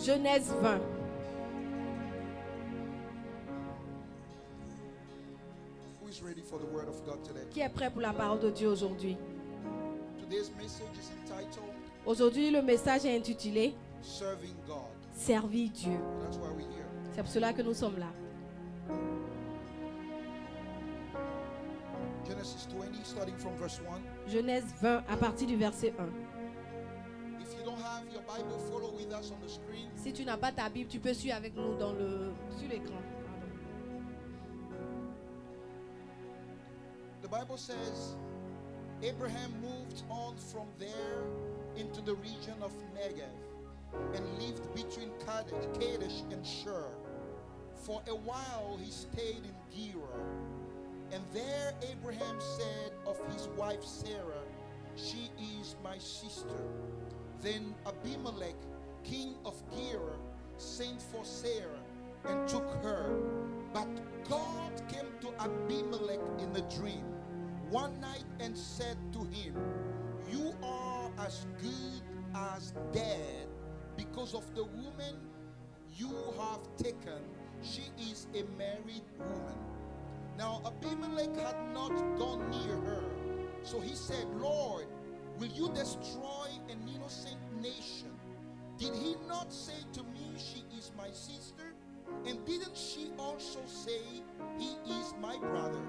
Genèse 20. Who is ready for the word of God today? Qui est prêt pour la parole de Dieu aujourd'hui? Today's message is entitled Aujourd'hui, le message est intitulé Serving God. Servir Dieu. That's why we're here. C'est pour cela que nous sommes là. Genesis 20, starting from verse 1. Genèse 20 à partir du verset 1. If you don't have your Bible, follow with us on the screen. Si tu n'as pas ta Bible, tu peux suivre avec nous sur l'écran. The Bible says Abraham moved on from there into the region of Negev and lived between Kadesh and Shur. For a while he stayed in Gerar. And there Abraham said of his wife Sarah, "She is my sister." Then Abimelech, king of Gerar, sent for Sarah and took her. But God came to Abimelech in a dream one night and said to him, "You are as good as dead because of the woman you have taken. She is a married woman." Now Abimelech had not gone near her. So he said, "Lord, will you destroy an innocent nation? Did he not say to me, 'She is my sister'? And didn't she also say, 'He is my brother'?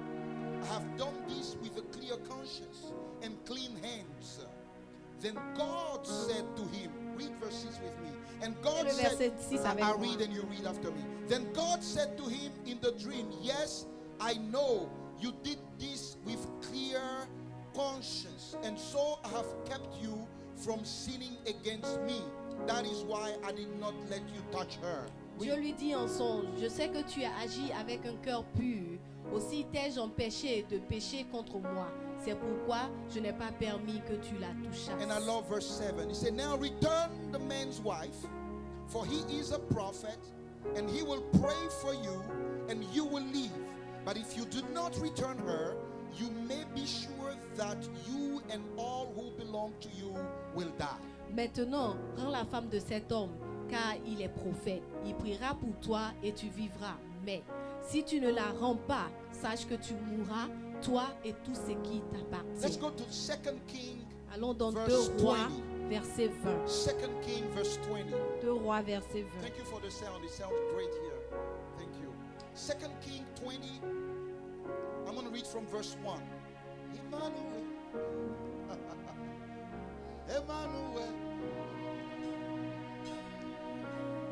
I have done this with a clear conscience and clean hands." Then God said to him, read verse 6 with me. And God said, I'll read and you read after me. Then God said to him in the dream, "Yes, I know you did this with clear conscience, and so I have kept you from sinning against me. That is why I did not let you touch her." Dieu lui dit en songe, je sais que tu as agi avec un cœur pur. Aussi t'ai-je empêché de pécher contre moi. C'est pourquoi je n'ai pas permis que tu la touchasses. And I love verse 7. He said, "Now return the man's wife, for he is a prophet, and he will pray for you, and you will live. But if you do not return her, you may be sure that you and all who belong to you will die." Maintenant, rends la femme de cet homme, car il est prophète. Il priera pour toi et tu vivras. Mais si tu ne la rends pas, sache que tu mourras, toi et tout ce qui Let's t'appartient. go to 2 King. Allons dans verse 2 Rois, 20. verset 20. 2 King verse 20. 2 Rois, verset 20. Thank you for the sound. It sounds great here. Thank you. 2 King 20. I'm going to read from verse 1. Emmanuel. Emmanuel.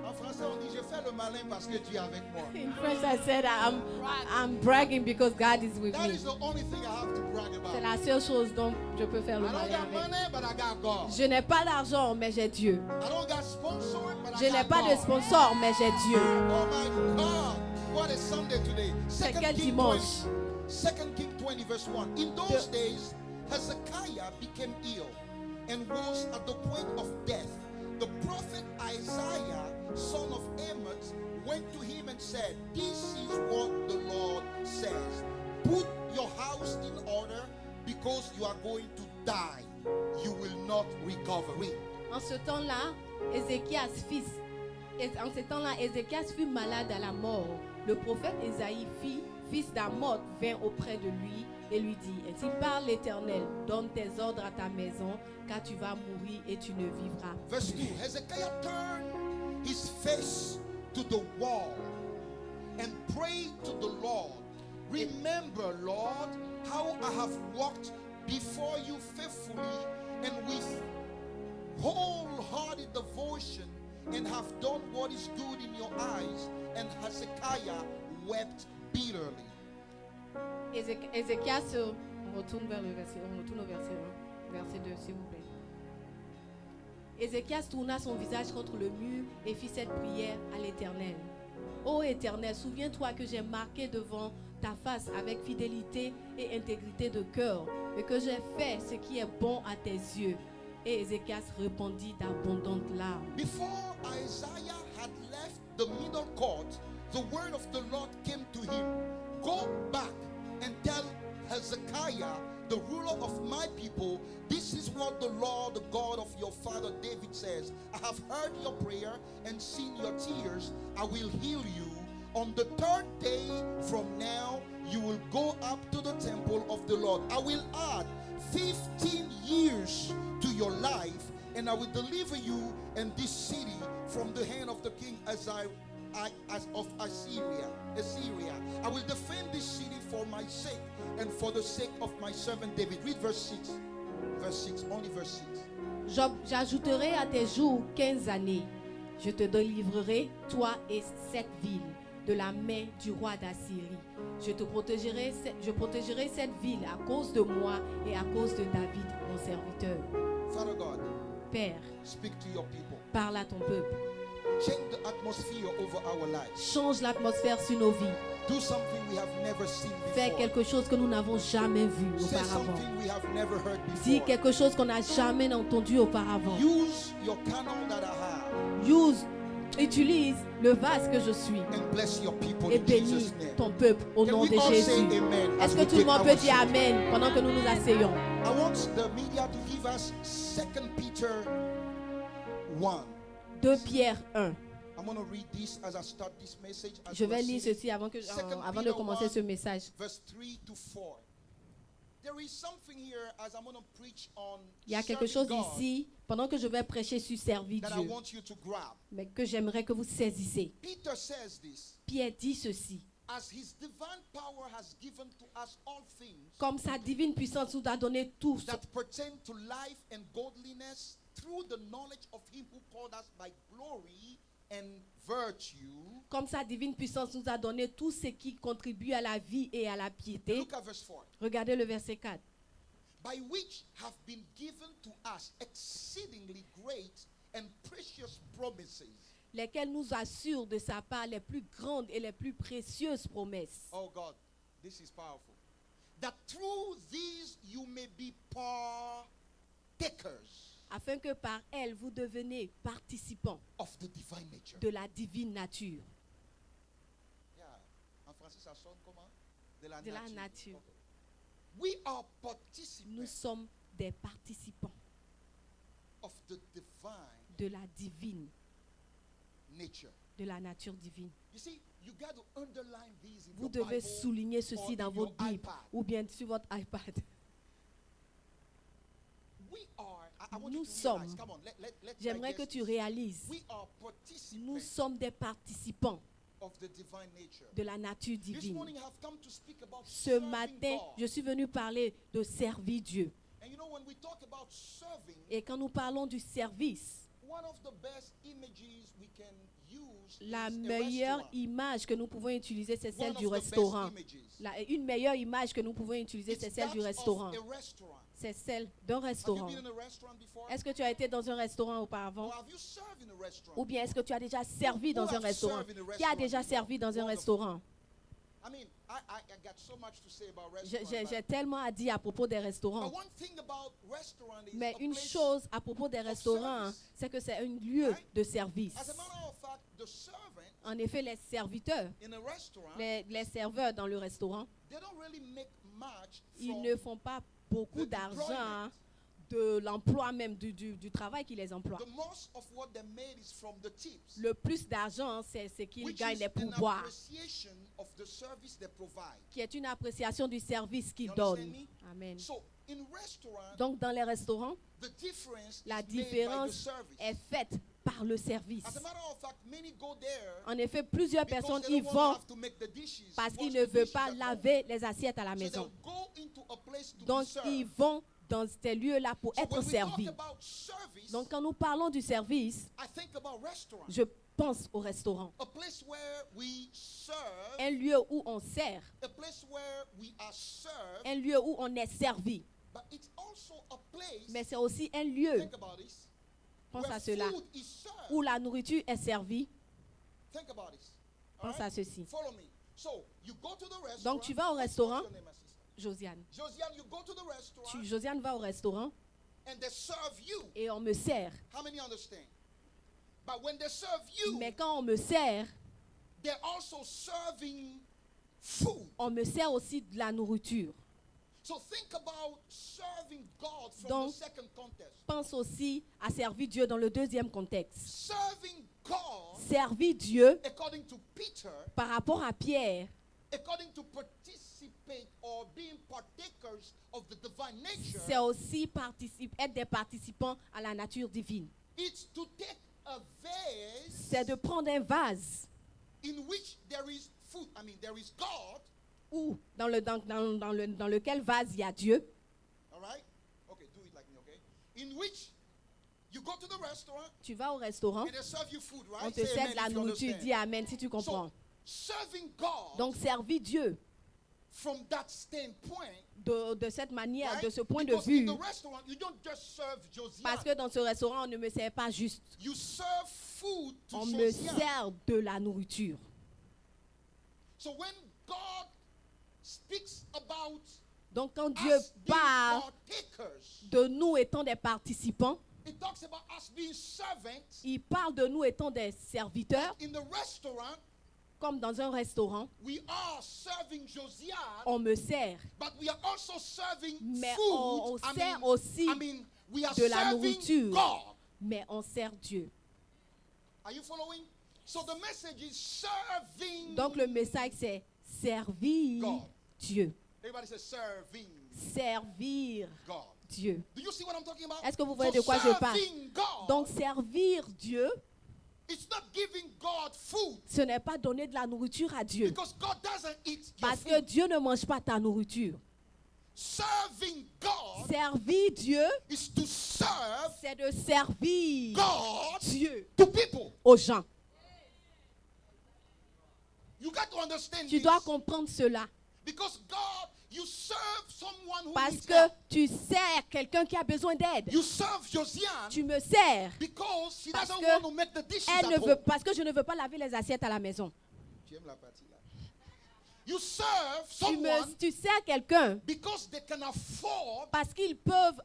En français, on dit, je fais le malin parce que Dieu est avec moi. In French, I said I'm bragging because God is with That me. is the only thing I have to brag C'est about. la seule chose dont je peux faire le I don't malin got avec. money, but I got God. Je n'ai pas d'argent, mais j'ai Dieu. I don't got sponsor, but Je I n'ai got pas de God. sponsor, mais j'ai Dieu. Oh my God. What a Sunday today. C'est 2 quel King dimanche? 2 King 20 verse 1. In those days, Hezekiah became ill and was at the point of death. The prophet Isaiah, son of Amos, went to him and said, "This is what the Lord says. Put your house in order because you are going to die. You will not recover it." En ce temps-là, Ézéchias fut malade à la mort. Le prophète Ésaïe, fils d'Amoth, vint auprès de lui et lui dit, ainsi parle l'Éternel, donne tes ordres à ta maison, car tu vas mourir et tu ne vivras. Verse 2. Hezekiah turned his face to the wall and prayed to the Lord. "Remember, Lord, how I have walked before you faithfully and with wholehearted devotion, and have done what is good in your eyes." And Hezekiah wept bitterly. Ézéchias, on retourne au verset 1, verset 2, s'il vous plaît. Ézéchias tourna son visage contre le mur et fit cette prière à l'Éternel. Ô Éternel, souviens-toi que j'ai marqué devant ta face avec fidélité et intégrité de cœur, et que j'ai fait ce qui est bon à tes yeux. Et Ézéchias répondit d'abondantes larmes. Before Isaiah had left the middle court, the word of the Lord came to him. "Go back and tell Hezekiah, the ruler of my people, this is what the Lord, the God of your father David says. I have heard your prayer and seen your tears. I will heal you. On the third day from now, you will go up to the temple of the Lord. I will add 15 years to your life, and I will deliver you and this city from the hand of the king of Assyria. I will defend this city for my sake and for the sake of my servant David. Read verse 6. Verse 6, only verse 6. J'ajouterai à tes jours 15 années. Je te délivrerai, toi et cette ville, de la main du roi d'Assyrie. Je protégerai cette ville à cause de moi et à cause de David, mon serviteur. Father God, Père, speak to your people. parle à ton peuple. Change the atmosphere over our lives. Change l'atmosphère sur nos vies. Do something we have never seen Fais before. quelque chose que nous n'avons jamais vu Say auparavant. something we have never heard Dis before. quelque chose qu'on n'a jamais entendu auparavant. Use your canon that I have Utilise le vase que je suis and bless your people et in bénis Jesus' name. ton peuple au Can nom we de all say Jésus. amen as Est-ce we que tout le take monde our peut dire seat? Amen pendant que nous nous asseyons? I want the media to give us 2 Peter 1. 2 Pierre 1. I'm going to read this as I start this message. As Je we vais are lire sitting. ceci avant de Peter commencer 1, ce message. Verse 3 to 4. There is something here as I'm going to preach on Il y a quelque chose serving God ici, pendant que je vais prêcher sur servir that I Dieu, want you to grab. mais que j'aimerais que vous saisissez. Peter says this. Pierre dit ceci. As his divine power has given to us all things Comme sa divine puissance nous a donné tout, that pertain to life and godliness through the knowledge of him who called us by glory and virtue. comme sa divine puissance nous a donné tout ce qui contribue à la vie et à la piété. Look at verse 4. Regardez le verset 4. By which have been given to us exceedingly great and precious promises. Lesquels nous assurent de sa part les plus grandes et les plus précieuses promesses. Oh God, this is powerful. That through these you may be partakers Afin que par elles vous devenez participants of the divine nature. de la divine nature. Yeah. En français, ça sonne comment? De la De la nature. nature. Okay. We are Nous participants sommes des participants of the divine de la divine, nature. de la nature divine. You see, you got to underline these in Vous your devez Bible souligner or ceci in dans your votre Bible iPad. ou bien sur votre iPad. We are, I want Nous you to realize, sommes. come on, let's J'aimerais que digest tu this. réalises, We are nous participants sommes des participants of the divine nature. de la nature This divine. morning I have come to speak about Ce serving matin, God. je suis venu parler de servir Dieu. And you know, when we talk about serving, Et quand nous parlons du service, one of the best images we can use la is a meilleure restaurant. image que nous pouvons utiliser, c'est One celle of du the best restaurant. images. Une meilleure image que nous pouvons utiliser, c'est It's celle that du of restaurant. a restaurant. C'est celle d'un Have you restaurant. been in a restaurant before? Est-ce que tu as été dans un restaurant auparavant? Or have you served in a restaurant? Ou bien est-ce que tu as déjà servi Who dans un have restaurant? served in a Qui a restaurant déjà before? servi dans un Wonderful. restaurant? I mean, I got so much to say about J'ai restaurants. tellement à dire à propos des But restaurants. one thing about restaurant is Mais a une place- chose à propos des restaurants, service. c'est que c'est un lieu Right? de service. As a matter of fact, the servant En effet, les serviteurs, in a restaurant, les serveurs dans le restaurant, they don't really make much ils from ne font pas beaucoup the d'argent employment. de l'emploi même, du travail qui les emploie. the most of what they made is from the tips, Le plus d'argent, c'est ce qu'ils which gagnent is les an pourboires, appreciation of the service they provide. qui est une appréciation du service qu'ils You understand donnent. me? Amen. So in restaurant, Donc, dans les restaurants, the difference la is made by the différence service. est faite par le service. As a matter of fact, many go there En effet, plusieurs because personnes they y don't vont want to have to make the dishes, parce qu'ils wash ne the veulent dishes pas at home. laver les assiettes à la So maison. they'll go into a place to Donc, be served. ils vont dans ces lieux-là pour So être when we servis. talk about service, Donc, quand nous parlons du service, I think about restaurant, je pense au restaurant. a place where we serve, Un lieu où on sert, a place where we are served, un lieu où on est servi. but it's also a place, Mais c'est aussi un lieu, think about this, pense where à cela, food is served. où la nourriture est servie. Think about this. All Pense à right? ceci. Follow me. So, you go to the restaurant. Donc, tu vas au What's restaurant. your name, my sister? Josiane. Josiane, you go to the restaurant Josiane va au restaurant and they serve you. et on me sert. How many understand? But when they serve you, Mais quand on me sert, they're also serving food. on me sert aussi de la nourriture. So think about serving God from Donc, the second context. Pense aussi à servir Dieu dans le deuxième contexte. Serving God, Servir Dieu according to Peter, par rapport à Pierre, according to participate or being partakers of the divine c'est nature, aussi être des participants à la nature divine. it's to take a vase C'est de prendre un vase in which there is food. I mean, there is God. où, dans lequel vase il y a Dieu. All right? Okay, do it like me, okay? In which you go to the restaurant Tu vas au restaurant, and they serve you food, right? on te Say sert amen de la if you nourriture, understand. dis Amen si tu comprends. So, serving God Donc servir Dieu from that standpoint, de cette manière, right? de ce point de Because vue, in the restaurant, you don't just serve Josiah. parce que dans ce restaurant, on ne me sert pas juste, You serve food to on me Josiah. sert de la nourriture. So when God speaks about Donc quand Dieu us being parle partakers, de nous étant des participants, it talks about us being servants. il parle de nous étant des serviteurs, In the restaurant, comme dans un restaurant, we are serving Josiah, on me sert, but we are also serving mais food. on sert aussi We are de la serving nourriture. God. mais on sert Dieu. Are you following? So the message is serving. Donc le message c'est servir God. Dieu. Everybody says serving Servir God. Dieu. Do you see what I'm talking about? Est-ce que vous voyez So de quoi je parle? serving God, Donc servir Dieu, it's not giving God food ce n'est pas donner de la nourriture à Dieu. because God doesn't eat your Parce que food. Dieu ne mange pas ta nourriture. Serving God Servir Dieu, is to serve c'est de servir God Dieu to people. aux gens. You got to understand Tu this. dois comprendre cela. Because God, you serve someone who Parce needs que help. tu sers quelqu'un qui a besoin d'aide. You serve Josiane Tu me sers because she Parce doesn't que want to make the dishes elle at ne home. veut, parce que je ne veux pas laver les assiettes à la maison. Tu aimes la partie là. You serve someone Tu sers quelqu'un because they can afford parce qu'ils peuvent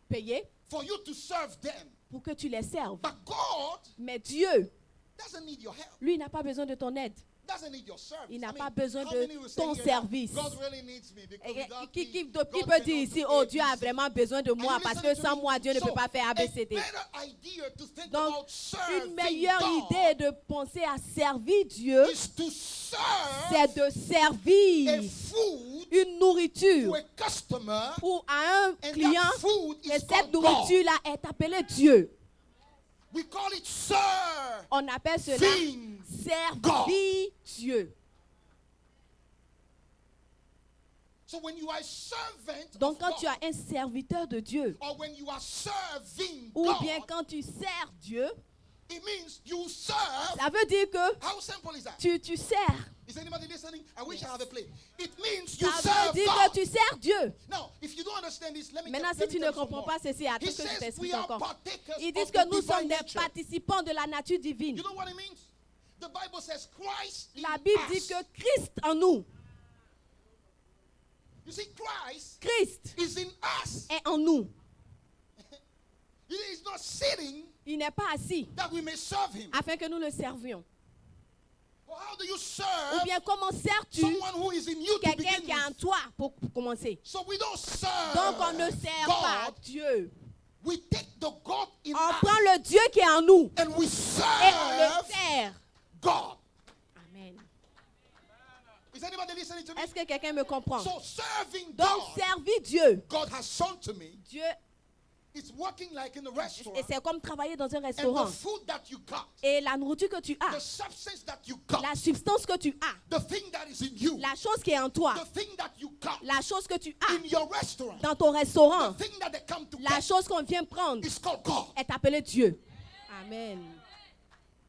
payer for you to serve them. pour que tu les serves. But God Mais Dieu, doesn't need your help. lui, n'a pas besoin de ton aide. Doesn't need your service. Il n'a I mean, pas besoin how de many will say ton here that service. God really needs me because Et without Qui, me, qui God peut cannot dire ici, do oh Dieu a ABC. vraiment besoin de moi Are you parce que listening to sans me? moi, Dieu ne So, peut pas faire a ABCD. better idea to think Donc, about serving une meilleure God idée de penser à servir Dieu, is to serve c'est de servir a food une nourriture to a customer, ou à un and client that food et is cette called God. nourriture-là est appelée Dieu. We call it serve. On appelle cela Serving servir Dieu. So when you are a servant Donc of quand God, tu as un serviteur de Dieu, or when you are serving ou God, bien quand tu sers Dieu, it means you serve. ça veut dire que How simple is that? tu sers. Is anybody listening? I wish I had a plate. It means you Ça veut serve dire God. que tu sers Dieu. Now, if you don't understand this, let me Maintenant, tell si tu you ne some comprends more. pas ceci, attends He que je says we t'explique are encore. partakers Ils of disent the que nous divine sommes des nature. participants de la nature divine. You know what it means? The Bible says Christ in La Bible dit us. que Christ en nous, You see, Christ Christ is in us. est en nous. He is not sitting Il n'est pas assis that we may serve him. afin que nous le servions. Or how do you Ou serve bien comment sers-tu someone who is in you to quelqu'un begin qui est en with? toi pour commencer? So we don't serve Donc on ne sert pas God. Dieu. We take the God in On us prend le Dieu qui est en nous and we et on serve le sert. God. Amen. Is anybody listening to me? Est-ce que quelqu'un me comprend? So serving Donc God, servir Dieu. God has shown to me, Dieu, it's working like in a et restaurant. c'est comme travailler dans un And the restaurant. food that you got, Et la nourriture que tu the as, substance that you got, la substance que tu as, the thing that is in you, la chose qui est en toi, the thing that you got la chose que tu as in your restaurant, dans ton restaurant, the thing that they come to la get chose qu'on vient prendre is called God. est appelée Dieu. Amen.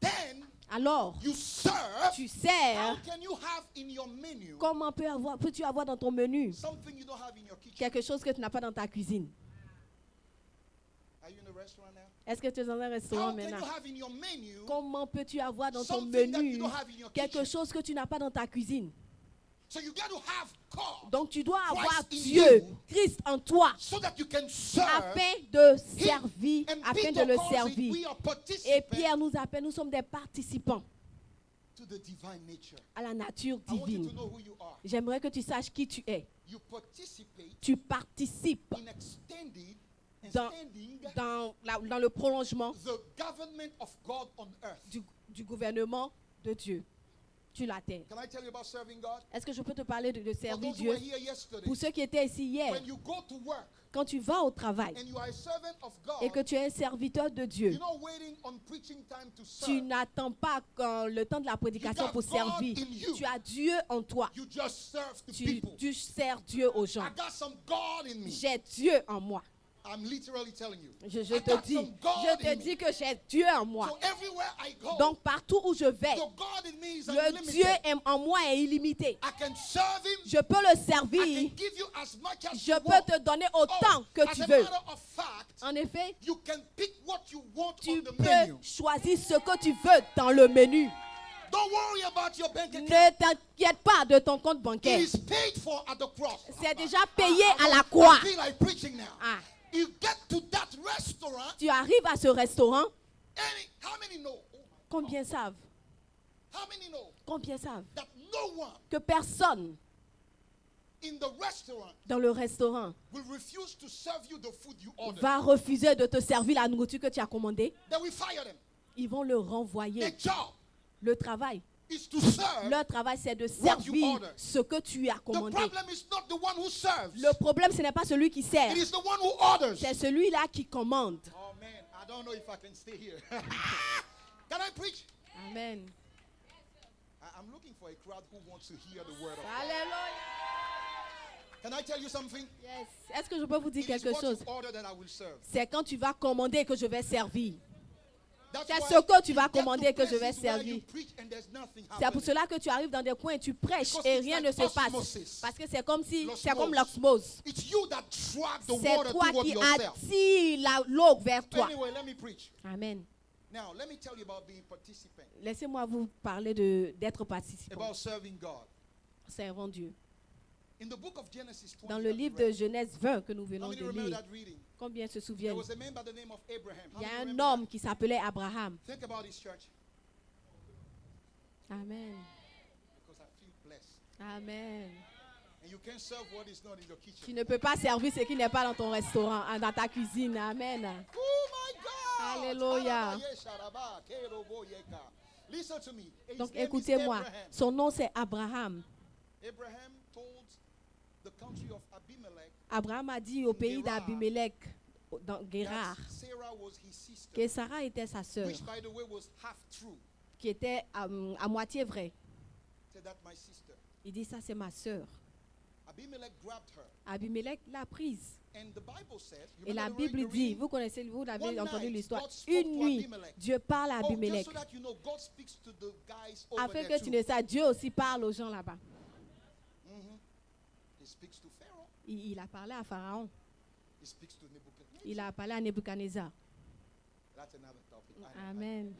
Then Alors, you serve. tu How sers. can you have in your menu Comment peux-tu avoir dans ton menu something you don't have in your kitchen? quelque chose que tu n'as pas dans ta cuisine? Are you in a restaurant now? Est-ce que tu es dans un restaurant How can you maintenant? have in your menu Comment peux-tu avoir dans ton something that you menu don't have in your quelque kitchen? chose que tu n'as pas dans ta cuisine? So you got to have God Donc tu dois avoir Christ in Dieu, you. Christ en toi, so that you can serve afin de Him. servir, And afin Peter de le calls it, servir. we are Et participants Pierre nous appelle, nous sommes des participants. to the divine nature. à la nature I want you divine. to know who you are. J'aimerais que tu saches qui tu es. You participate Tu participes in extending dans, dans le prolongement the government of God on earth. du gouvernement de Dieu sur la terre. Can I tell you about serving God? Est-ce que je peux te parler de For servir those who were Dieu? here yesterday, Pour ceux qui étaient ici hier, when you go to work quand tu vas au travail and you are a servant of God, et que tu es un serviteur de Dieu, you're not waiting on preaching time to tu serve. n'attends pas le temps de la prédication You got pour God servir. in you. Tu as Dieu en toi. You just serve the Tu, people. tu sers Dieu aux gens. I got some God in me. J'ai Dieu en moi. I'm literally telling you. Je I te got dis, some God je te in dis me. que j'ai Dieu en moi. So everywhere I go, Donc partout où je vais, the God in me is le unlimited. Dieu en moi est illimité. I can serve Him. Je peux le I servir. can give you as much as Je you peux want. te donner autant que as tu a veux. matter of fact, En effet, you can pick what you want tu on the peux menu. choisir ce que tu veux dans le menu. Don't worry about your bank account. Ne t'inquiète pas de ton compte It bancaire. is paid for at the cross. C'est déjà payé à la croix. I feel like preaching now. Ah, You get to that restaurant, tu arrives à ce restaurant. how many know? Oh my Combien savent? God. How many know Combien savent that no one que personne in the restaurant dans le restaurant will refuse to serve you the food you ordered? va refuser de te servir la nourriture que tu as commandée? Then we fire them. Ils vont le renvoyer. Their job Le travail, is to serve. leur travail, c'est de What you servir order. ce que tu as The commandé. problem is not the one who serves. Le problème, ce n'est pas celui qui sert, It is the one who orders. c'est celui-là qui commande. Oh man, I don't know if I can stay here. Can I preach? Amen. I'm looking for a crowd who wants to hear the word of God. Alléluia. Can I tell you something? Yes. Est-ce que je peux vous dire It is quelque what chose? you order that I will serve. C'est quand tu vas commander que je vais servir. That's C'est why ce que tu you vas get to commander que je vais places where servir. you preach and there's nothing C'est pour happening. cela que tu arrives dans des coins et tu prêches Because et it's rien like ne se passe. osmosis. Parce que c'est comme si, L'osmose. c'est comme l'osmose. It's you that drag the C'est water toi toward qui yourself. attire l'eau vers toi. Anyway, let me preach. Amen. Now, let me tell you about being participant, Laissez-moi vous parler d'être participant. about serving God. Servons Dieu. In the book of Genesis 20, Dans le that we livre de read, Genèse 20 que nous how venons many de remember lire, that reading? combien se There souviennent? was a man by the name of Abraham. How Il y a many un remember homme qui s'appelait Abraham. that? Think about this, church, Amen. because I feel blessed. Amen. And you can't serve what is not in your Tu kitchen. ne peux pas servir ce qui n'est pas dans ton restaurant, dans ta cuisine. Amen. Oh my God! Alléluia. Listen to me. His Donc name is écoutez-moi, Abraham. son nom c'est Abraham. Abraham told the country of Abimelech Abraham a dit au pays d'Abimelech, dans Guérard, that Sarah was his sister, que Sarah était sa sœur, which by the way was half true. qui était à moitié vraie. Said that my sister. Il dit ça c'est ma sœur. Abimelech grabbed her. Abimelech l'a prise. And the Bible said, you Et la remember the Bible dit, reading? vous connaissez, vous avez One entendu night, l'histoire, God spoke une to nuit, Abimelech. Dieu parle à Oh, just Abimelech. so that you know, God speaks to the guys over Afin there que tu too. ne saches, Dieu aussi parle aux gens là-bas. Mhm. He speaks to Pharaoh. Il a parlé à Pharaon, He speaks to Nebuchadnezzar. il a parlé à Nebuchadnezzar. That's another topic. I know. Amen.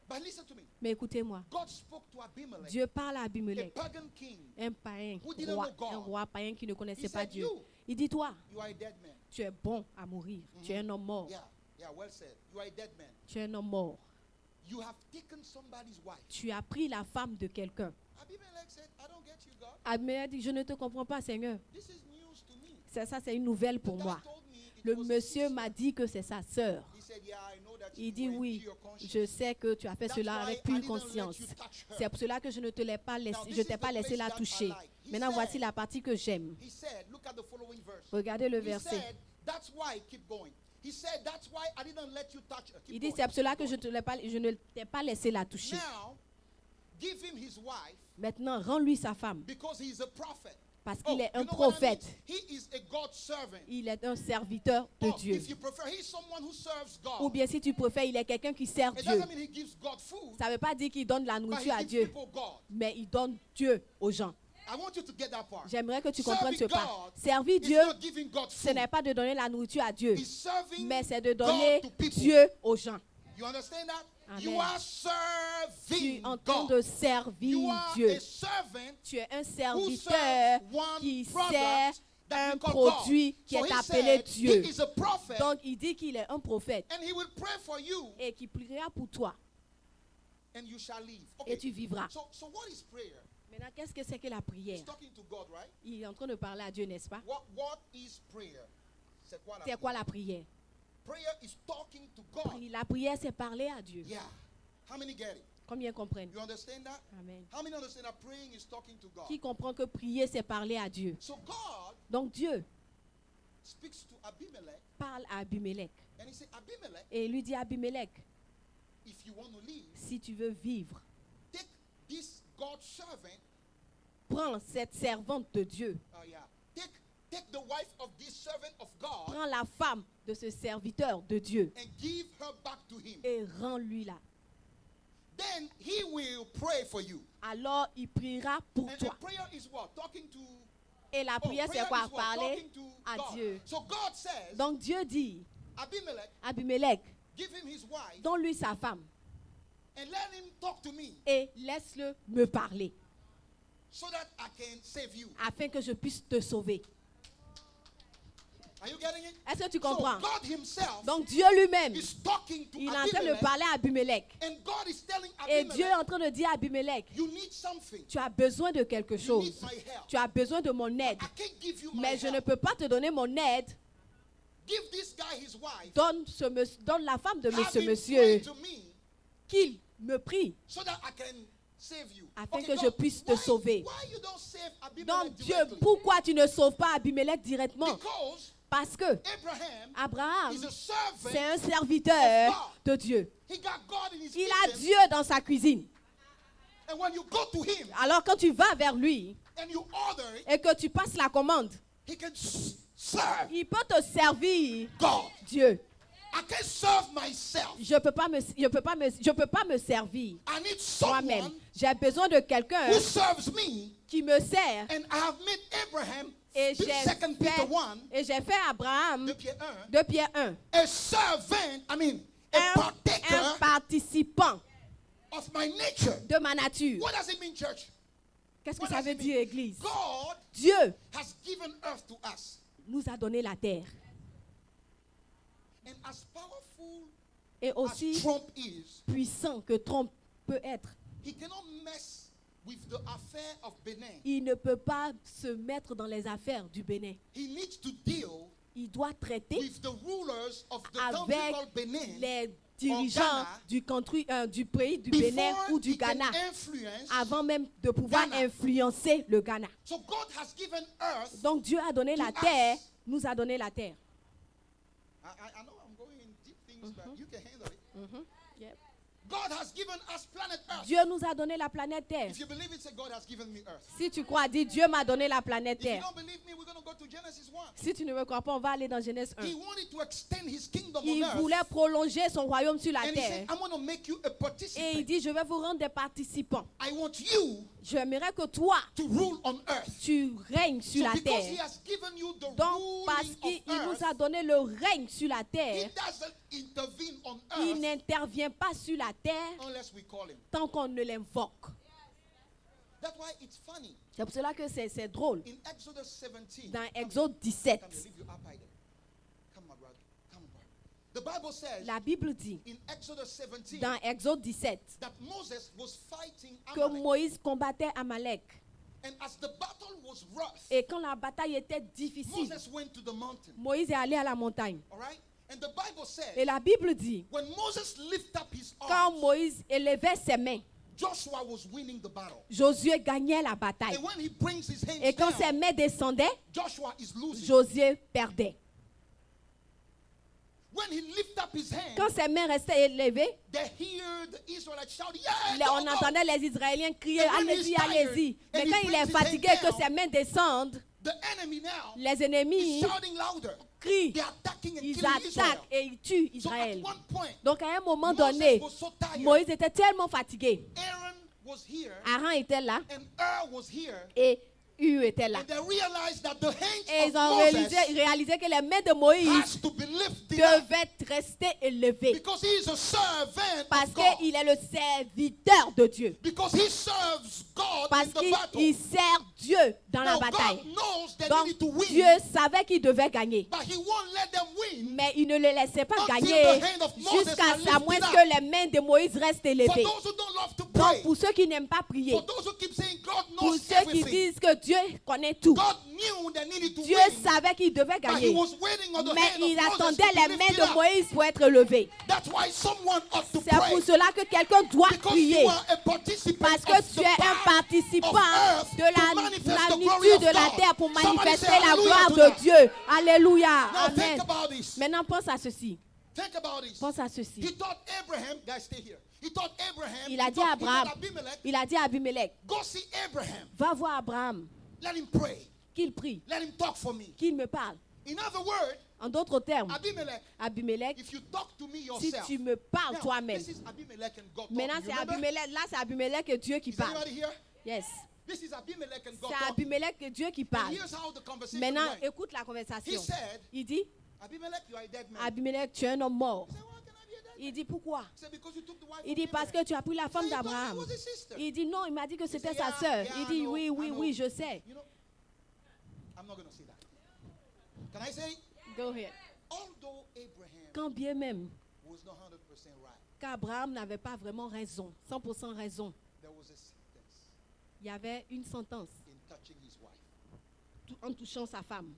But listen to me. Mais écoutez-moi, God spoke to Abimelech, Dieu parle à a Abimelech, pagan king. un païen, Who didn't know God. un roi païen qui ne He connaissait pas said, Dieu. you Il dit, toi, are a dead man. tu es bon à mourir, tu es un homme mort, Yeah, well said. You are a dead man. tu es un homme mort. You have taken somebody's wife. Tu as pris la femme de quelqu'un. Abimelech said, I don't get you, God. Abimelech dit, je ne te comprends pas, Seigneur. This is news to me. Ça c'est une nouvelle The pour guy moi. told me it Le was his monsieur sister. m'a dit que c'est sa sœur. He said, yeah, I know that Il you dit went oui, to your conscience. je sais que tu as fait That's cela why avec I pure didn't let conscience. you touch her. C'est pour cela que je ne te l'ai pas laissé, Now, je this t'ai is pas the laissé place la that I toucher. like. He Maintenant, said- voici la partie que j'aime. He said, look at the following verse. Regardez le He verset. said, that's why, keep going. He said, that's why I didn't let you touch her. Keep Il dit, going, c'est pour cela keep que je ne t'ai pas laissé la toucher. Now, give him his wife Maintenant, rends-lui sa femme, because he's a prophet. parce qu'il est you un know what that prophète. means? He is a God servant. Il est un serviteur de Dieu. If you prefer, he's someone who serves God. Ou bien, si tu préfères, il est quelqu'un qui sert It Dieu. doesn't mean he gives God food, Ça ne veut pas dire qu'il donne la but he nourriture à gives Dieu, people God. mais il donne Dieu aux gens. I want you to get that part. J'aimerais que tu comprennes ce Serving pas. God Servir is Dieu, not giving God ce food. n'est pas de donner la nourriture à Dieu, He's serving mais c'est de donner God to people. Dieu aux gens. You understand that? Amen. You are Tu serving es en train God. de servir You are Dieu. a servant Tu es un who serviteur serves one qui product sert that un we call produit God. qui So est he appelé said Dieu. he is a prophet Donc il dit qu'il est un prophète and he will pray for you et qu'il priera pour toi. and you shall live. et Okay. tu vivras. So what is prayer? Maintenant, qu'est-ce que c'est que la prière? He's talking to God, right? Il est en train de parler à Dieu, n'est-ce pas? What is prayer? C'est quoi la C'est quoi prière? la prière? Prayer is talking to God. La prière, c'est parler à Dieu. Yeah. How many get it? Combien comprennent? You understand that? Amen. How many understand that praying is talking to God? Qui comprend que prier, c'est parler à Dieu? So God Donc Dieu speaks to Abimelech parle à Abimelech and he said, Abimelech, et il lui dit à Abimelech, if you want to live, si tu veux vivre, take this God's servant. prends cette servante de Dieu, Yeah. Take the wife of this servant of God prends la femme de ce serviteur de Dieu and give her back to him. et rends-lui-la. Then he will pray for you. Alors il priera pour And toi. prayer is what? Talking to Et la prière, prayer c'est quoi? is what? Parler Talking to à God. Dieu. So God says, Donc Dieu dit, Abimelech, Abimelech, give him his wife donne-lui sa femme and let him talk to me et laisse-le me parler so that I can save you. afin que je puisse te sauver. Are you getting it? Est-ce que tu So comprends? God himself Donc Dieu lui-même, is talking to il est en train de Abimelech, parler à Abimelech. and God is telling Et Dieu est Abimelech, en train de dire à Abimelech, you need something. tu as besoin de quelque You need chose. my help. Tu as besoin de mon aide. I can't give you my Mais je ne help. peux pas te donner mon aide. Give this guy his wife. Donne la femme de Have ce him monsieur pray to me qu'il me prie so that I can save you. afin Okay, que God, je puisse te sauver. Why you don't save Abimelech Donc Dieu, directly? pourquoi tu ne sauves pas Abimelech directement? Because Parce que Abraham Abraham, is a servant. c'est un serviteur de Dieu. He got God in his Il a kitchen. Dieu dans sa cuisine. And when you go to him Alors quand tu vas vers lui and you order it, et que tu passes la commande, he can serve il peut te servir, God. Dieu. I can't serve myself. Je peux pas me servir I need moi-même. someone J'ai besoin de quelqu'un who serves me. qui me sert. And I have made Abraham, Et 2 j'ai fait Abraham Peter 1, de pied 1, a servant, I mean, a un partaker participant of my nature. de ma nature. What does it mean, church? Qu'est-ce que What ça does veut it dire, mean? Église? God Dieu has given earth to us. nous a donné la terre. And as powerful Et as aussi Trump is, puissant que Trump peut être, he cannot mess with the affair of Benin. il ne peut pas se mettre dans les affaires du Bénin. He needs to deal Il doit traiter with the rulers of the country avec called Benin les dirigeants Ghana, du pays du Bénin before ou du he can Ghana influence. avant même de pouvoir Ghana. influencer le Ghana. So God has given earth. Donc Dieu a donné la To terre, us. nous a donné la terre. I know I'm going in deep things, but you can handle it. Yep. God has given us planet Earth. Dieu nous a donné la planète Terre. If you believe it, say God has given me Earth. Si tu crois, dis Dieu m'a donné la planète If you Terre. don't believe me, we're going to go to Genesis 1. Si tu ne me crois pas, on va aller dans Genèse 1. He wanted to extend his kingdom Il on earth. voulait prolonger son royaume sur la And he terre. said, I'm going to make you a Et il participant. dit, je vais vous rendre des participants. I want you J'aimerais que toi, to rule on earth. tu règnes sur So la because he terre. has given you the Donc, parce ruling qu'il of nous earth, a donné le règne sur la he terre, doesn't intervene on il earth n'intervient pas sur la terre unless we call him. tant qu'on ne l'invoque. That's why it's funny. C'est pour cela que c'est drôle. In Exodus 17, Dans Exode 17, come here, leave your iPad there. Come on, brother. Come on, brother. The Bible says la Bible dit, in Exodus 17 dans Exode 17, that Moses was fighting que Amalek. Moïse combattait Amalek. And as the battle was rough, Et quand la bataille était difficile, Moses went to the mountain. Moïse est allé à la montagne. All right? And the Bible says Et la Bible dit, when Moses lifted up his quand arms, Moïse élevait ses mains, Joshua was winning the battle. Josué gagnait la bataille. And when he brings his hands Et quand ses down, mains descendaient, Joshua is losing. Josué perdait. When he lifted up his hands, Quand ses mains restaient élevées, they hear the Israelites shout, yeah, on go, go. entendait les Israéliens crier, And when allez-y, he's tired, allez-y. Mais and he quand il brings est his fatigué, hand que down, ses mains descendent, The enemy now les ennemis is shouting louder. crient, They are attacking and ils killing Israel. attaquent et ils tuent So at Israël. one point, Donc à un moment Moses donné, was so tired. Moïse était tellement fatigué. Aaron was here Aaron était là and Ur was here. et Ur était là. And they realized that the Et hands ils ont of Moses réalisé que les mains de Moïse has to be lifted up devaient rester élevées. because he is a servant Parce of God. qu'il est le serviteur de Dieu. Because he serves God Parce in the battle. qu'il sert Dieu dans la Now bataille. God knows they Donc needed to win, Dieu savait qu'il devait gagner. but he won't let them win Mais il ne les laissait pas until gagner the hand of Moses jusqu'à are à lifted moins up. que les mains de Moïse restent For élevées. those who don't love to Donc pray, pour ceux qui n'aiment pas prier, for those who keep saying God pour knows ceux qui everything, disent que Dieu connaît tout, God knew they needed to Dieu win, savait qu'il devait but he gagner. was waiting on the Mais hand il of Moses attendait to be les mains lifted de up. Moïse pour être levées. That's why someone ought to C'est pray. pour cela que quelqu'un doit Because prier. you are a participant Parce que of tu the es un power participant of earth de to la manifest the glory magnitude of de la God. terre pour Somebody manifester say la hallelujah gloire to de that. Dieu. Alléluia. Now Amen. think about this. Maintenant, pense à ceci. Think about this. Pense à ceci. He taught Abraham, guys stay here. He taught Abraham, Il a he dit à taught Abraham, Abimelech, il a dit à Abimelech, go see Abraham. va voir Abraham, Let him pray. qu'il prie, Let him talk for me. qu'il me parle. In other words, En d'autres termes, Abimelech, Abimelech, if you talk to me si yourself. tu me parles Now, toi-même. this is Abimelech and God Maintenant, talking. c'est You remember? Abimelech, là, c'est Abimelech et Dieu qui Is parle. anybody here? Yes. This is Abimelech and God C'est talking. Abimelech et Dieu qui And parle. here's how the conversation Maintenant, went. écoute la He conversation. said, Il dit, Abimelech, you are a dead man. Abimelech, tu es un homme mort. He said, why can I be a dead man? Il dit, pourquoi? He said, because you took the wife Il of dit, parce Abraham. que tu as pris la femme He said, "He d'Abraham. was his sister." Il dit, non, il m'a dit que c'était said, sa "Yeah, sœur. yeah, Il I dit, know, oui, I oui, know." oui, je sais. You know, I'm not going to say that. Can I say, Go ahead. although Abraham Quand bien même was not 100% right, qu'Abraham n'avait pas vraiment raison, 100% raison, there was a sentence il y avait une sentence in touching his wife. en touchant sa femme.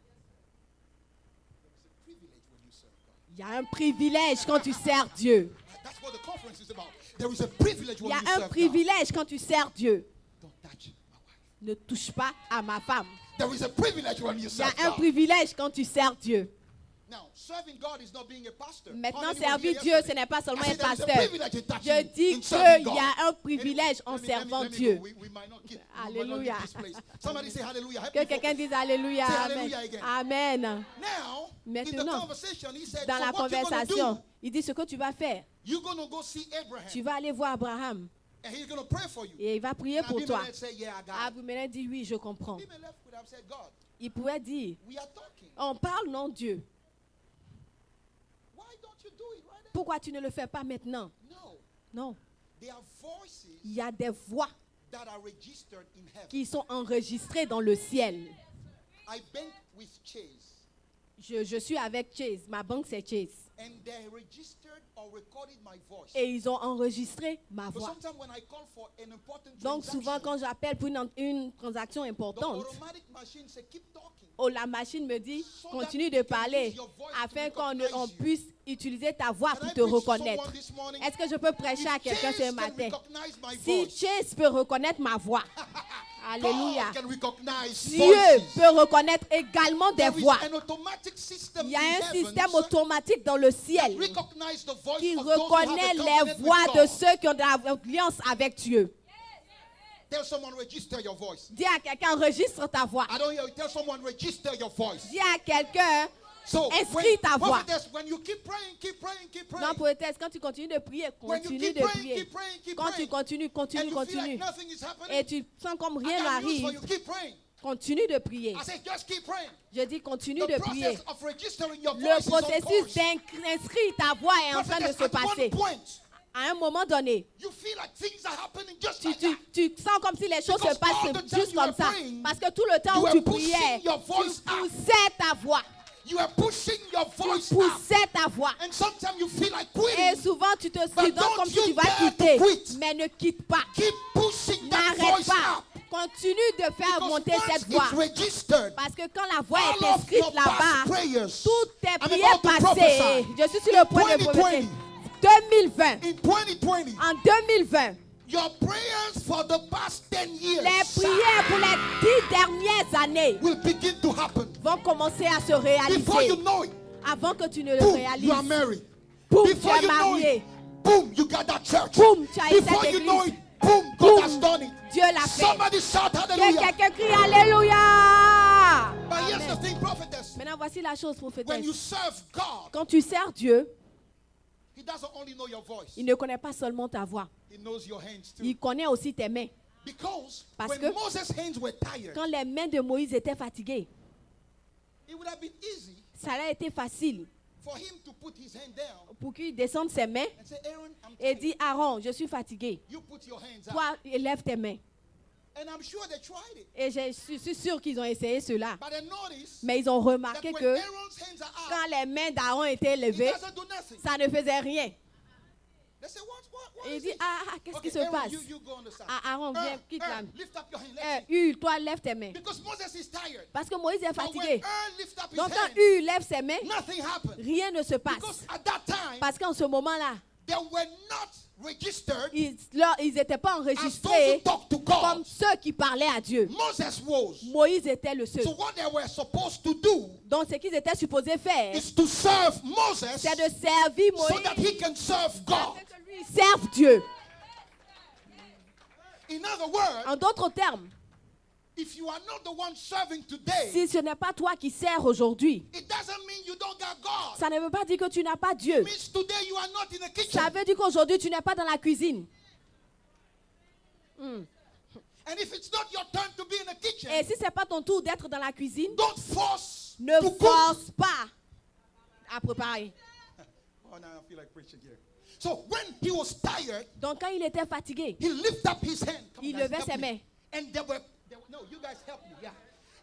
There is a privilege when you serve God. Il y a un privilège quand tu sers Dieu. That's what the conference is about. There is a privilege Il when y you a un serve privilège quand tu sers Dieu. God. Don't touch my wife. Ne touche pas à ma femme. There is a privilege when you Il y a serve un God. privilège quand tu sers Dieu. Now, serving God is not being a pastor. Maintenant, How many were servir here Dieu, yesterday? ce n'est pas seulement I être said there is a pasteur. privilege in touching- Je dis in serving qu'il y a God. un privilège en Let me servant go. Dieu. We might not get, Alléluia. this place. Somebody say hallelujah. Help Que me quelqu'un focus. dise Alléluia. Say Amen. hallelujah again. Amen. Now, in the Maintenant, conversation, he said, dans so la what you're gonna conversation, do, il dit ce que tu vas faire. you're going to go see Abraham, Tu vas aller voir Abraham and he's going to pray for you. et il va prier And pour toi. Abimelech said, yeah, I got it. Abimelech dit oui, je comprends. Abimelech could have said, God, Il pouvait dire, we are talking. on parle non Dieu. Why don't you do it right now? Pourquoi tu ne le fais pas maintenant? No. Non. There are voices Il y a des voix that are registered in heaven. qui sont enregistrées dans le ciel. I banked with Chase, Je suis avec Chase. Ma banque, c'est Chase. and they registered or recorded my voice. Et ils ont enregistré ma But voix. sometimes when I call for an important Donc souvent, transaction, quand j'appelle pour une transaction the importante, automatic machine say keep talking. la machine me dit, continue de parler afin qu'on puisse utiliser ta voix Can pour I te preach to reconnaître. someone this morning? Est-ce que je peux prêcher à If quelqu'un Chase ce can matin? recognize my Si voice, Chase peut reconnaître ma voix, alléluia, God can recognize Dieu voices. peut reconnaître également des There is voix. an automatic system Il y a in un heaven système automatique dans le ciel recognize the voice qui of those who have a reconnaît les covenant with voix de God. ceux qui ont de l'alliance avec Dieu. Tell someone register your voice. Dis à quelqu'un, enregistre ta voix. I don't hear you. Tell someone register your voice. Dis à quelqu'un, So inscris ta voix. when you keep praying, keep praying, keep praying. Non, poétesse, quand tu continues de prier, When you continue keep de praying, prier. keep praying, keep Quand tu praying, continues, and continue, you feel like continue. nothing is happening, Et tu sens comme I rien got news for n'arrive, you. Keep praying. continue de prier. I say just keep praying. Je dis continue The de prier. process of registering your Le voice is on processus course. d'inscrire ta voix est en train de Prophetess, se at one passer. point, À un moment donné, you feel like things are happening just tu, like tu, that. tu sens comme si les choses Because se passent all the time juste you are comme ça. praying, Parce que tout le temps you où are tu pushing priais, your tu voice up. poussais ta voix. You are pushing your Tu voice up. poussais ta voix. And sometimes you feel like Et quitting. souvent, tu te But sens don't comme si you tu vas dare to quitter. quit. Mais ne quitte pas. Keep pushing that N'arrête voice pas. up. Continue de faire Because monter once cette voix. it's registered, Parce que quand la voix all est of inscrite your past là-bas, prayers, toutes tes I'm prières about to passées, prophesy. je suis sur le point de 2020. prophétiser. 2020, in 2020, en 2020, your prayers for the past 10 years les prières pour les 10 dernières années will begin to happen. vont commencer à se Before you réaliser know it, avant que tu ne le boom, réalises. you are married. Boum, tu Before es you know marié. it, boom, you got that church. Boum, tu as eu Before cette you know église. it, boom, God Boum, has done it. Dieu l'a fait. Somebody shout Que hallelujah. quelqu'un crie Alléluia. But here's Amen. the thing, prophetess. Maintenant, voici la chose, When prophétesse. you serve God, Quand tu sers Dieu, He doesn't only know your voice, il ne connaît pas seulement ta voix. He knows your hands too. Il connaît aussi tes mains. Because Parce when que Moses' hands were tired, quand les mains de Moïse étaient fatiguées, it would have been easy ça a été facile for him to put his hand down pour qu'il descende ses mains and say, Aaron, I'm et tired. dit, Aaron, je suis fatigué. You put your hands up. Toi, élève tes mains. And I'm sure they tried it. Et je suis sûr qu'ils ont essayé cela. But they noticed Mais ils ont that remarqué when que Aaron's hands are up, quand les mains d'Aaron étaient it levées, doesn't do nothing. ça ne faisait rien. They say, what Et il is dit, this? qu'est-ce Okay, qui se Aaron, passe? you go on the side. Aaron, viens, quitte la main. Lift up your hand. Let's see. Hur, toi, lève tes mains. Because Moses is tired. Parce que Moïse est But when fatigué. Aaron lift up his Donc quand hand, Hur lève ses mains, nothing happened. rien ne se Because passe. at that time, Parce qu'en ce moment-là, they were not registered ils n'étaient pas as those who enregistrés talk to comme God. ceux qui parlaient à Dieu. Moses was. Moïse était le seul. So what they were supposed to do Donc ce qu'ils étaient supposés faire, is to serve Moses c'est de servir so Moïse that he can serve God. afin que lui serve Dieu. In other words, En d'autres termes, if you are not the one serving today, si ce n'est pas toi qui sers aujourd'hui, it doesn't mean you don't got God. ça ne veut pas dire que tu n'as pas Dieu. It means today you are not in the kitchen. Ça veut dire qu'aujourd'hui tu n'es pas dans la cuisine. And if it's not your turn to be in the kitchen, Et si ce n'est pas ton tour d'être dans la cuisine, don't force ne to cook. force pas à préparer. Oh, now I feel like preaching here. So when he was tired, Donc quand il était fatigué, he lifted up his hand. Come il on, guys, levait help ses me. mains. And no, you guys help me, yeah.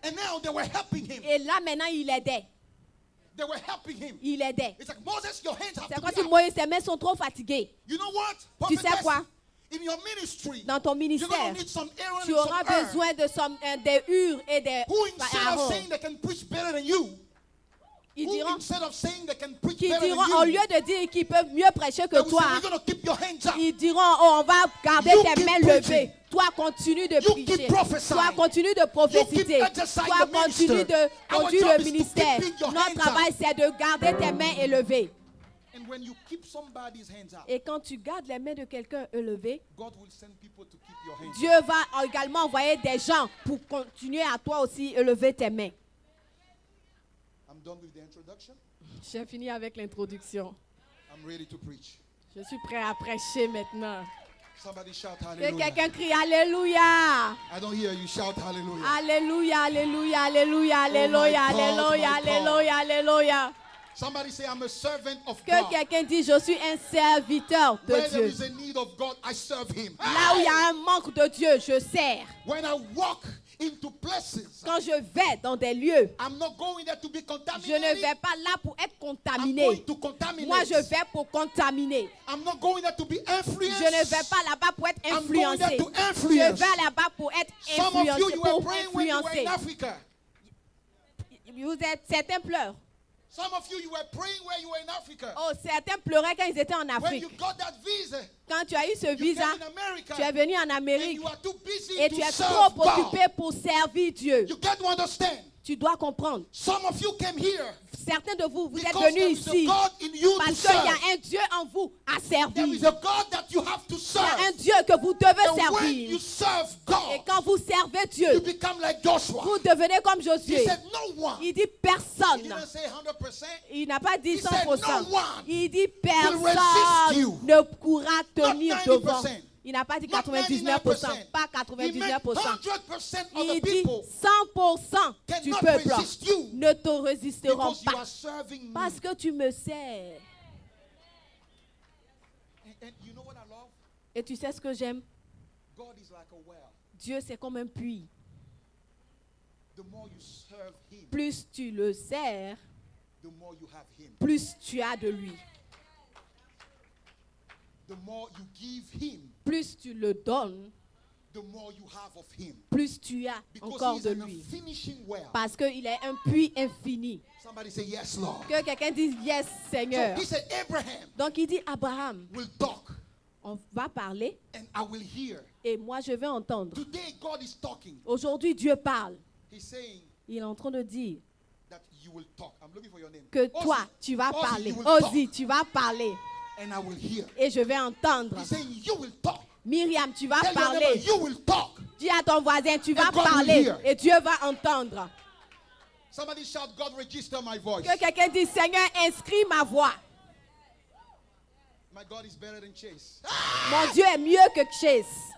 And now they were helping him. Et là maintenant il aidait. They were helping him. Il aidait. It's like, Moses, your hands have C'est to comme be si up. Moïse, ses mains sont trop fatiguées. You know what? Tu sais Prophetess, quoi? in your ministry, Dans ton you're going ministère, to need some Aaron tu and some auras Hur besoin de des Hur et des who instead of Aaron. saying they can preach better than you, Ils who diront, instead of saying they can preach qui better diront, than au you, lieu de dire qu'ils peuvent mieux prêcher they que will toi, say, we're going to keep your hands up. ils diront, oh, on va garder You tes keep mains preaching. levées. Toi, continue de You prêcher. keep prophesying. Toi, continue de You prophétiser. keep exercising Toi, the continue minister. de Our conduire job le is to ministère. keep your Notre hands travail, up. c'est de garder tes mains élevées. And when you keep somebody's hands up, Et quand tu gardes les mains de quelqu'un élevées, God will send people to keep your hands up. Dieu va également envoyer des gens pour continuer à toi aussi élever tes mains. I'm done with the introduction. J'ai fini avec l'introduction. I'm ready to preach. Je suis prêt à prêcher maintenant. Somebody shout Que hallelujah. quelqu'un crie Alléluia. I don't hear you shout hallelujah. Alléluia, Alléluia, Alléluia, Alléluia, God, Alléluia, my God. Alléluia, Alléluia. Somebody say, I'm a servant of Que God. quelqu'un dise, je suis un serviteur de Where there Dieu. is a need of God, I serve Him. Là où il y a un manque de Dieu, je sers. When I walk into places, Quand je vais dans des lieux, I'm not going there to be je ne contaminated. vais pas là pour être I'm contaminé. going to contaminate. Moi, je vais pour contaminer. I'm not going there to be influenced. Je ne vais pas là-bas pour être I'm going there influencé. to Je influence. vais là-bas pour être Some of you, influencé, you were pour praying when you were influencer. in Africa. Certains pleurent. Some of you, you were praying where you were in Africa. Oh, certains pleuraient quand ils étaient en When Afrique. you got that visa, Quand tu as eu ce you visa, came in America, tu es venu en and Amérique you are too busy et to tu es serve trop God. occupé pour servir Dieu. You get to understand. Tu dois comprendre. Some of you came here Certains de vous, vous êtes because there venus is a ici God in you to parce qu'il y serve. a un Dieu en vous à There servir. is a God that you have to Il y a un serve. Dieu que vous devez And when you servir. serve Et God, quand vous servez you Dieu, become like Joshua. vous devenez comme He Josué. said, no one. Il dit He personne. didn't say 100%. Il n'a pas dit He said, 100%. "No one Il dit resist personne you." ne pourra tenir 90%. devant. Il n'a pas dit Not 99%, 99%. pas He meant 99%. 100% of Il the dit people 100% du cannot peuple resist you ne te résisteront because you pas are serving me. parce que tu me sers. And you know what I love? Et tu sais ce que j'aime? God is like a well. Dieu, c'est comme un puits. The more you serve Him, Plus tu le sers, the more you have Him. plus tu as de lui. The more you give Him, Plus tu le donnes, the more you have of Him. plus tu as Because encore He's de an lui. finishing well. Parce qu'il est un puits infini. Somebody say, yes, Lord. Que quelqu'un dise yes, Seigneur. So He said, Abraham Donc il dit Abraham, will talk on va parler and I will hear. et moi je vais entendre. Today, God is talking. Aujourd'hui, Dieu parle. He's saying Il est en train de dire that you will talk. I'm looking for your name. que Ozzy, toi, tu vas Ozzy, parler. you will talk, Ozzy, tu vas parler and I will hear. et je vais entendre. He's saying you will talk. Myriam, tu vas Tell your neighbor, parler. you will talk. Dis à ton voisin, tu vas God will parler hear. et Dieu va entendre. Somebody shout, God, register my voice. Que quelqu'un dise, Seigneur, inscris ma voix. My God is better than Chase. Mon Dieu est mieux que Chase.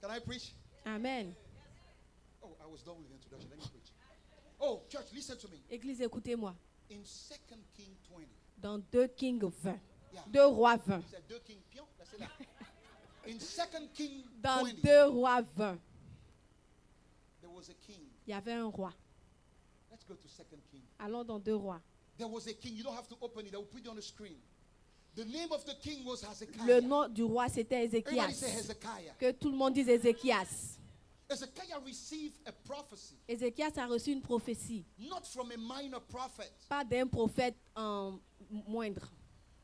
Can Can I preach? Amen. Oh, I was done with the introduction. Let me preach. Oh, church, listen to me. Église, écoutez-moi. In 2 Kings 20. Dans 2 Kings 20. Yeah. 2 Rois 20. C'est 2 Kings pion, c'est là. In 2 Kings Dans 20, 2 Rois 20, there was a king. il y avait un roi. Let's go to 2 Kings. Allons dans 2 Rois. There was a king. You don't have to open it. I will put it on the screen. The name of the king was Hezekiah. Le nom du roi, c'était Everybody say Ézéchias. Hezekiah. Que tout le monde dise Ézéchias. Hezekiah received a prophecy, Ézéchias a reçu une prophétie. not from a minor prophet, Pas d'un prophète moindre.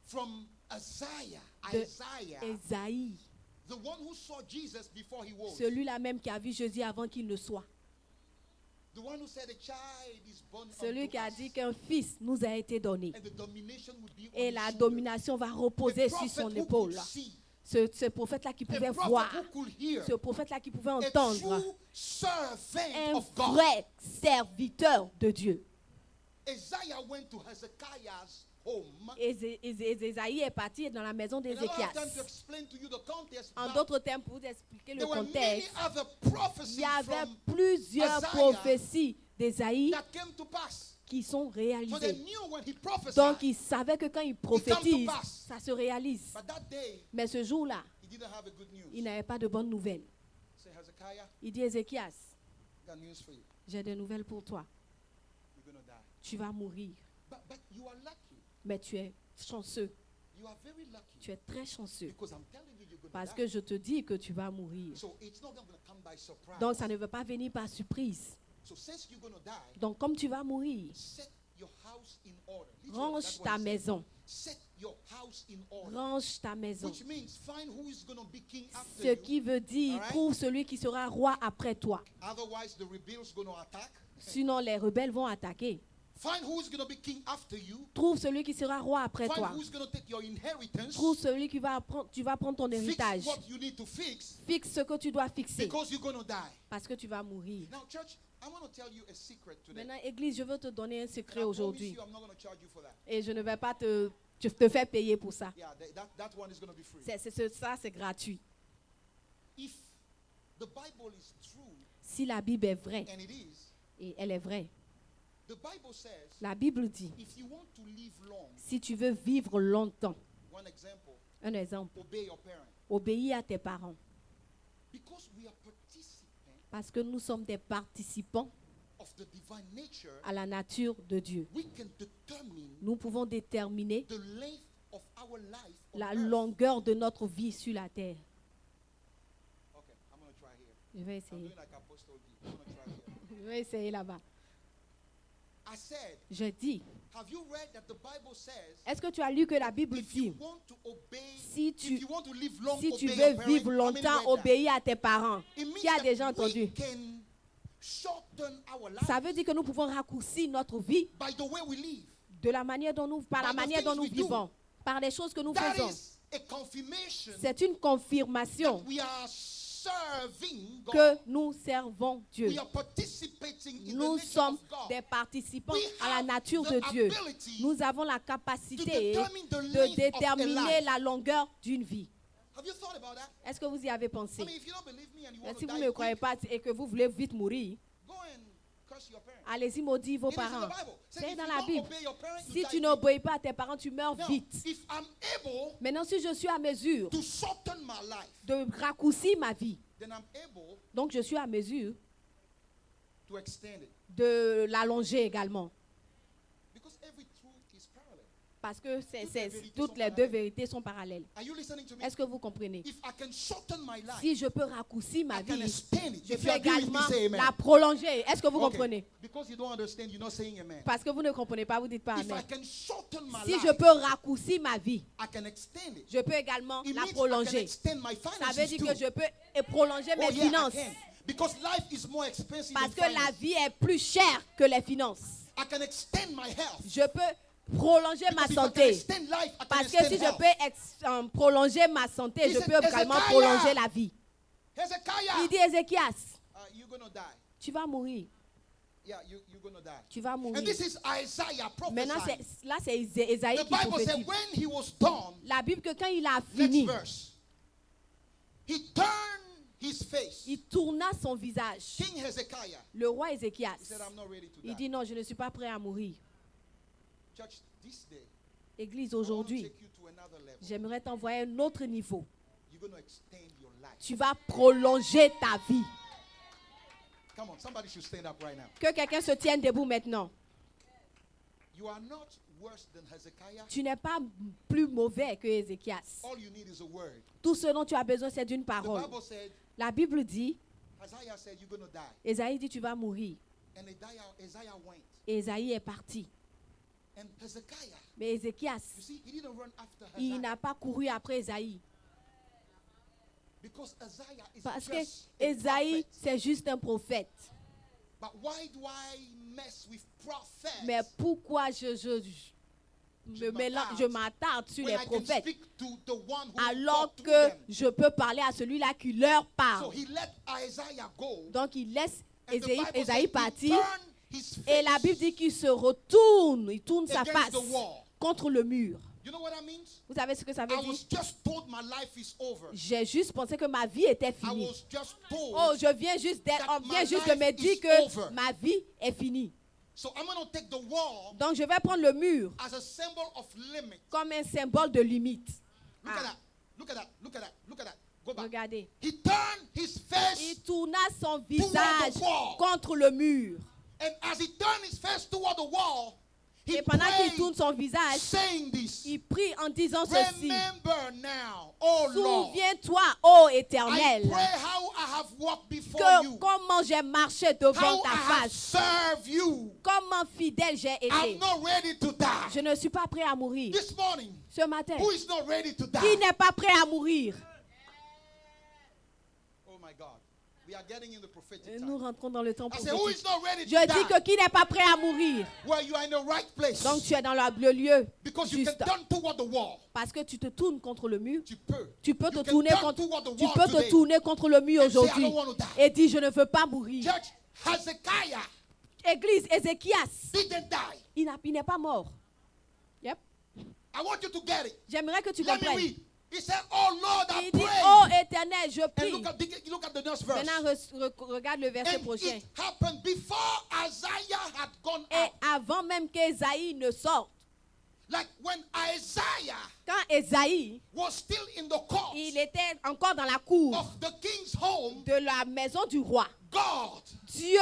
from Isaiah. De Isaiah, Ésaïe. the one who saw Jesus before he was. Celui-là même qui a vu Jésus avant qu'il ne soit. The one who said a child is born Celui unto qui a us, dit qu'un fils nous a été donné. and the domination would be on Et his la shoulder. domination va reposer A sur prophet son who épaule. could see, Ce prophète-là qui a pouvait prophet voir. who could hear, Ce prophète-là qui pouvait a entendre. true servant Un of God. vrai serviteur de Dieu. Isaiah went to Hezekiah's home. Ésaïe est parti dans la maison And I don't have d'Ézéchias. time to explain to you the context, En but d'autres termes, pour vous expliquer le there were many contexte, other il prophecies y avait from plusieurs Isaiah prophéties d'Ésaïe that came to pass. qui sont So they réalisées. knew when he prophesied. Donc, il savait que quand il prophétise, pass. ça se réalise. But that day, Mais ce jour-là, he didn't have a good news. il n'avait pas de bonnes nouvelles. Say, Hezekiah, Il dit, Ézéchias, I got news for you. j'ai des nouvelles pour toi. You're going to die. Tu vas mourir. But you are lucky. Mais tu es chanceux. You are very lucky. Tu es très chanceux. Because I'm telling you, you're going Parce to que die. je te dis que tu vas mourir. So it's not going to come by surprise. Donc, ça ne veut pas venir par surprise. So since you're going to die, Donc, comme tu vas mourir, set your house in order. Literally, range that's what ta he said. maison. Set your house in order. Range ta maison. Which means find who is going to be king after Ce you. qui veut dire, Alright. trouve celui qui sera roi après toi. Otherwise, the rebels going to attack. Sinon, les rebelles vont attaquer. Find who is going to be king after you. Trouve celui qui sera roi après Find toi. who is going to take your inheritance. Trouve celui qui va prendre, tu vas prendre ton Fix héritage. what you need to fix Fixe ce que tu dois fixer. because you're going to die. Parce que tu vas mourir. Now, church, I want to tell you a secret today. Maintenant, Église, je veux te donner un And I secret promise aujourd'hui. you, I'm not going to charge you for that. Et je ne vais pas te faire payer pour ça. Yeah, that one is going to be free. Ça, c'est gratuit. If the Bible is true, Si la Bible est vraie, and it is, et elle est vraie, the Bible says, la Bible dit, if you want to live long, si tu veux vivre longtemps, one example, un exemple, obey your parents. obéis à tes parents. Because we are participants Parce que nous sommes des participants of the divine nature, à la nature de Dieu. we can determine Nous pouvons déterminer the length of our life on la earth. longueur de notre vie sur la terre. Okay, I'm going to try here. Je vais I'm essayer. doing like Apostle D. I'm going to try here. Je vais essayer là-bas. I said, Je dis, have you read that the Bible says, est-ce que tu as lu que la Bible if you dit, want to obey, si if tu, you want to live long, si tu obey veux your parents? vivre How many longtemps, read that? obéis à tes parents? It means Qui a that déjà we entendu? can shorten our life Ça veut dire que nous pouvons raccourcir notre vie by the way we live. de la manière dont nous, par la By the manière dont things nous we do. vivons, par les choses que nous That faisons. is a confirmation C'est une confirmation that we are serving God. que nous servons Dieu. We are participating in the Nous nature sommes of God. des participants We à la have nature the de Dieu. ability Nous avons la to capacité determine the de length of a déterminer life. la longueur d'une vie. Have you thought about that? Est-ce que vous y avez I pensé? mean, if you don't believe me and you Mais want si to vous die ne me croyez quick, pas et que vous voulez vite mourir, go and curse your parents. allez-y maudire vos It is in the parents. Bible. Say, C'est if dans you la don't Bible. obey your parents, you Si die tu quick. n'obéis pas à tes parents, tu meurs Now, vite. if I'm able Maintenant, si je suis à mesure to shorten my life, de raccourcir ma vie, then I'm able donc je suis à mesure to extend it. de l'allonger également. Because every truth is parallel. Parce que Toutes les vérités toutes sont les deux parallèles. vérités sont parallèles. Are you listening to me? Est-ce que vous comprenez? If I can shorten my life, Si je peux raccourcir ma I can vie, extend it. je If peux you agree with me, également say amen. la prolonger. Est-ce que vous Okay. comprenez? Because you don't understand, you're not saying amen. Parce que vous ne comprenez pas, vous dites pas If I amen. can shorten my Si life, je peux raccourcir ma vie, I can extend it. je peux également It la means I can prolonger. extend my Ça veut finances dire too. que je peux prolonger Oh mes yeah, I finances. can. Because life is more expensive Parce than que la finance. vie est plus chère que les finances. I can extend my health. Je peux prolonger ma Because if I can santé. extend life, I can Parce que extend si je health. peux prolonger ma santé, je Listen, peux également Hezekiah. prolonger la vie. Hezekiah, Il dit Ézéchias, you're going to die. tu vas mourir. Yeah, you're going to die. Tu vas mourir. And this is Isaiah Maintenant, prophesying. là, c'est Ésaïe The qui Bible said prophétise. when he was done, La Bible, que quand il a next fini, verse, he turned his face face. il tourna son visage. King Hezekiah, Le roi Ézéchias, he said, I'm not ready to il die. dit non, je ne suis pas prêt à mourir. Church, this day, Église, I want to aujourd'hui, take you to another level. j'aimerais t'envoyer à un autre niveau. You're going to extend your life. Tu vas prolonger ta vie. Come on, somebody should stand up right now. Que quelqu'un se tienne debout maintenant. You are not worse than Hezekiah. Tu n'es pas plus mauvais que Ézéchias. All you need is a word. Tout ce dont tu as besoin, c'est d'une The parole. Bible said, La Bible dit, Isaiah said, you're going to die. Ésaïe dit, tu vas mourir. And Isaiah went. Et Ésaïe est parti. And Hezekiah, Mais Ézéchias, you see, he didn't run after il Isaiah. n'a pas couru après Ésaïe. Because Isaiah is Parce que just a Ésaïe, prophet. c'est juste un prophète. But why do I mess with prophets? Mais pourquoi je m'attarde sur when les I can prophètes speak to the one who alors talked through que them? je peux parler à celui-là qui leur So parle? he let Isaiah go. Donc il laisse And the Bible said Ésaïe he partir turned his et la face Bible dit qu'il se retourne, il tourne sa against face the wall. contre le mur. You know what that means? Vous savez ce que ça veut I dire? was just told my life is over. J'ai juste pensé que ma vie était I finie. was just told. Oh, je viens juste that on vient my juste de me life dire is que over. ma vie est finie. So I'm going to take the wall Donc je vais prendre le mur as a symbol of limit. comme un symbole de limite. Look at Ah, that. Look at that. Look at that. Look at that. Go back. regardez. He turned his face, Il tourna son visage the wall. contre le mur. and as he turned his face toward the wall, he Et pendant qu'il prayed, tourne son visage, saying this. il prie en disant ceci. Remember now, oh Lord, Souviens-toi, ô I Éternel, pray how I have walked before que you, comment j'ai marché devant how ta I have face, served you. comment fidèle j'ai I'm été. not ready to die. Je ne suis pas prêt à mourir. This morning, Ce matin, who is not ready to die? qui n'est pas prêt à mourir? Oh my God, we are getting in the prophetic Nous time. rentrons dans le temps I say, who prophétique. is not ready to Je dis die? que qui n'est pas prêt à mourir? Well, you are in the right place. Donc tu es dans le lieu Because you juste. can turn toward the wall. Parce que tu te tournes contre le mur. Tu peux. Tu peux te You can tourner turn contre, toward the tu wall peux te today tourner contre le mur and say, I aujourd'hui don't want to die. et dire je ne veux pas mourir. Church, Hezekiah Église, Ézéchias, didn't die. il n'est pas mort. Yep. I want you to get it. J'aimerais que tu Let me comprennes. read. He said, oh Lord, I Il dit, pray. oh Éternel, je And prie. look at the next verse. Maintenant, regarde le verset And prochain. it happened before Isaiah had gone Et out. avant même qu'Ésaïe ne sorte, Like when Isaiah quand Ésaïe, was still in the court il était encore dans la cour of the king's home, de la maison du roi, God Dieu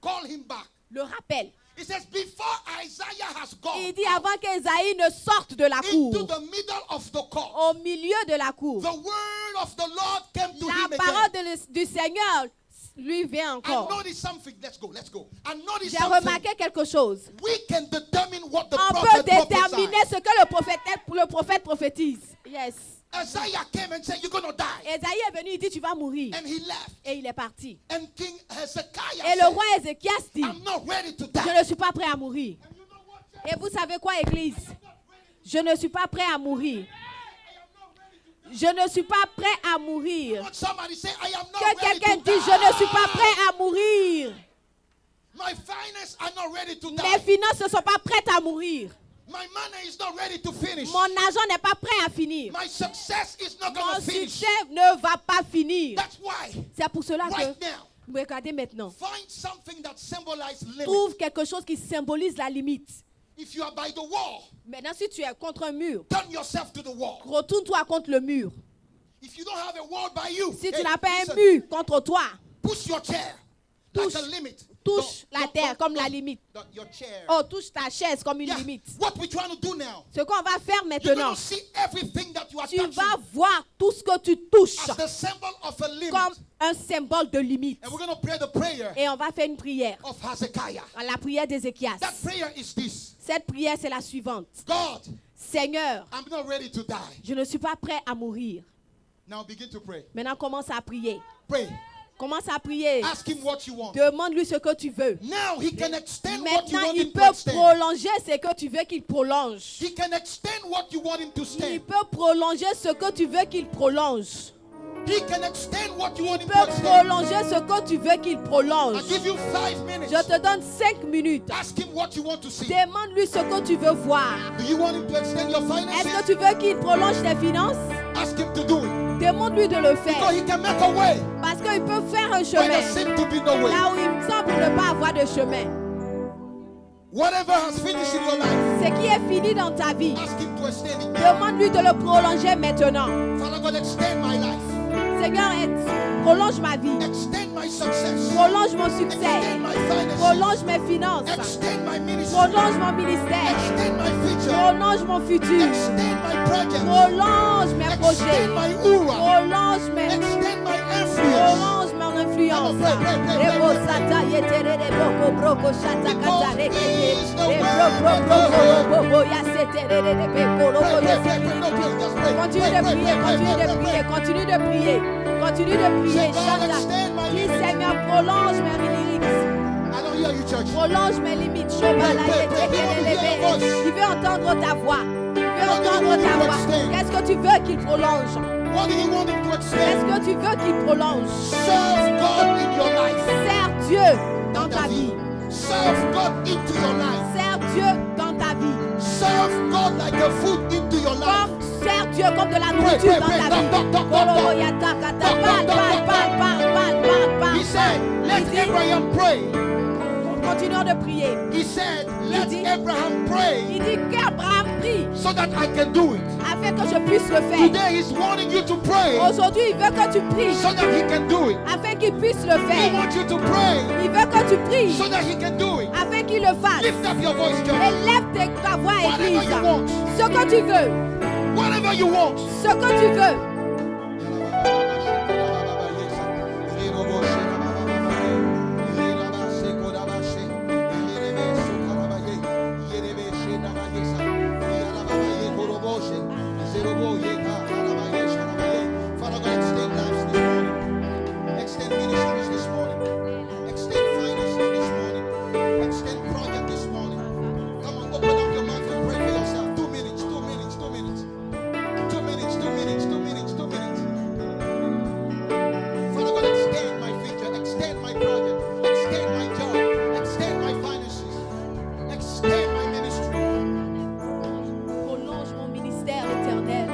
called him back. le rappelle. He says, before Isaiah has gone Il dit avant qu'Ésaïe ne sorte de la into cour, the middle of the court, au milieu de la cour, the word of the Lord came to la him parole again. du Seigneur lui vient I encore. noticed something. Let's go. I noticed J'ai something. remarqué quelque chose. We can determine what the On peut prophet déterminer prophesied. ce que le prophète prophétise. Yes. Isaiah came and said, you're going to die. Ésaïe est venu, il dit tu vas mourir. And he left. Et il est parti. And King Hezekiah Et le said, roi Ézéchias dit, I'm not ready to je die. ne suis pas prêt à mourir. And you know what, church? Et vous savez quoi, Église? Je ne suis pas prêt à mourir. I am not ready to die. Je ne suis pas prêt à mourir. Want somebody say, I am not Que ready quelqu'un to dise, die. je ne suis pas prêt à mourir. My finances are not ready to Mes die. finances ne sont pas prêtes à mourir. My money is not ready to finish. Mon argent n'est pas prêt à finir. My success is not going Mon to finish. succès ne va pas finir. That's why, C'est pour cela right que, now, regardez maintenant, find something that symbolizes limit. trouve quelque chose qui symbolise la limite. If you are by the wall, Maintenant, si tu es contre un mur, turn yourself to the wall. retourne-toi contre le mur. If you don't have a wall by you, Si tu hey, n'as pas un listen, mur contre toi, push your chair. touche, That's a limit. touche la terre comme la don't- limite. your chair. Oh, touche ta chaise comme une Yeah. limite. What we're trying to do now, Ce qu'on va faire you're maintenant, going to see everything that you are tu touching vas voir tout ce que tu touches as the symbol of a limit. comme un symbole de limite. And we're going to pray the prayer Et on va faire une prière, of Hezekiah. la prière d'Ézéchias. That prayer is this. Cette prière, c'est la suivante. God, Seigneur, I'm not ready to die. je ne suis pas prêt à mourir. Now begin to pray. Maintenant, commence à prier. Pray. Commence à prier. Ask him what you want. Demande-lui ce que tu veux. Now he can extend what you Maintenant, want il him to peut extend. prolonger ce que tu veux qu'il prolonge. He can extend what you want him to Il stand. peut prolonger ce que tu veux qu'il prolonge. He can extend what you want Il him to peut extend. prolonger ce que tu veux qu'il prolonge. I give you 5 minutes. Je te donne 5 minutes. Ask him what you want to see. Demande-lui ce que tu veux voir. Do you want him to extend your Est-ce que finances? tu veux qu'il prolonge tes finances? Ask him to do it. Demande-lui de le Because faire. he can make a way Parce qu'il peut faire un where there chemin seems to be no way. là où il semble ne pas avoir de chemin. Whatever has finished in your life, Ce qui est fini dans ta vie, ask him to extend it now. demande-lui de le prolonger maintenant. Father God, extend my life. Seigneur, prolonge ma vie. Extend my success. Prolonge mon succès. Extend my finances. Prolonge mes finances. Extend my ministry. Prolonge mon ministère. Extend my future. Prolonge mon futur. Extend my projects. Prolonge mes projets. Extend my aura. Prolonge mes Extend my influence. Prolonge mon influence. Come on, pray. Rebo sata yetere de boko broko shata kata rekete. He is the De word bro of bro God. bro bro ya setere de beko Pray, roko pray, yo pray, pray. No, pray, just pray. Continue de prier, continue de prier, continue de prier. Continue de prier. Say, God, Chanta. extend my Dis, limits. Seigneur, prolonge mes limites. I don't hear you, church. Prolonge mes limites. Shobala Pray, pray, pray. yetekelelebe. Il veut entendre ta voix. Il veut What do you entendre want ta him to voix. extend? Qu'est-ce que tu veux qu'il prolonge? What do you want him to Qu'est-ce extend? que tu veux qu'il prolonge? Serve God in your life. Sers Dieu dans ta vie. Serve God into your life. Sers Dieu dans ta vie. Serve God like a food into your life. Comme sers Dieu comme de la nourriture dans ta vie. Parle. He said, let Abraham pray. Continuons de prier. He said, let dit- Abraham pray Il dit qu'Abraham prie so that I can do it. afin que je puisse le faire. Today he's wanting you to pray Aujourd'hui, il veut que tu pries so that he can do it. afin qu'il puisse le He faire. wants you to pray Il veut que tu pries so that he can do it. afin qu'il le fasse. Lift up your voice, church. Élève ta voix, Whatever Église. you want. Ce que tu veux. Whatever you want. Ce que tu veux. Father God, extend lives this morning. Extend ministries this morning. Extend finances this morning. Extend project this morning. Come on, open up your mouth and pray for yourself. 2 minutes, 2 minutes, 2 minutes. 2 minutes, 2 minutes, 2 minutes, 2 minutes. Father God, extend my future, extend my project, extend my job, extend my finances, extend my ministry. Prolonge mon ministère éternel.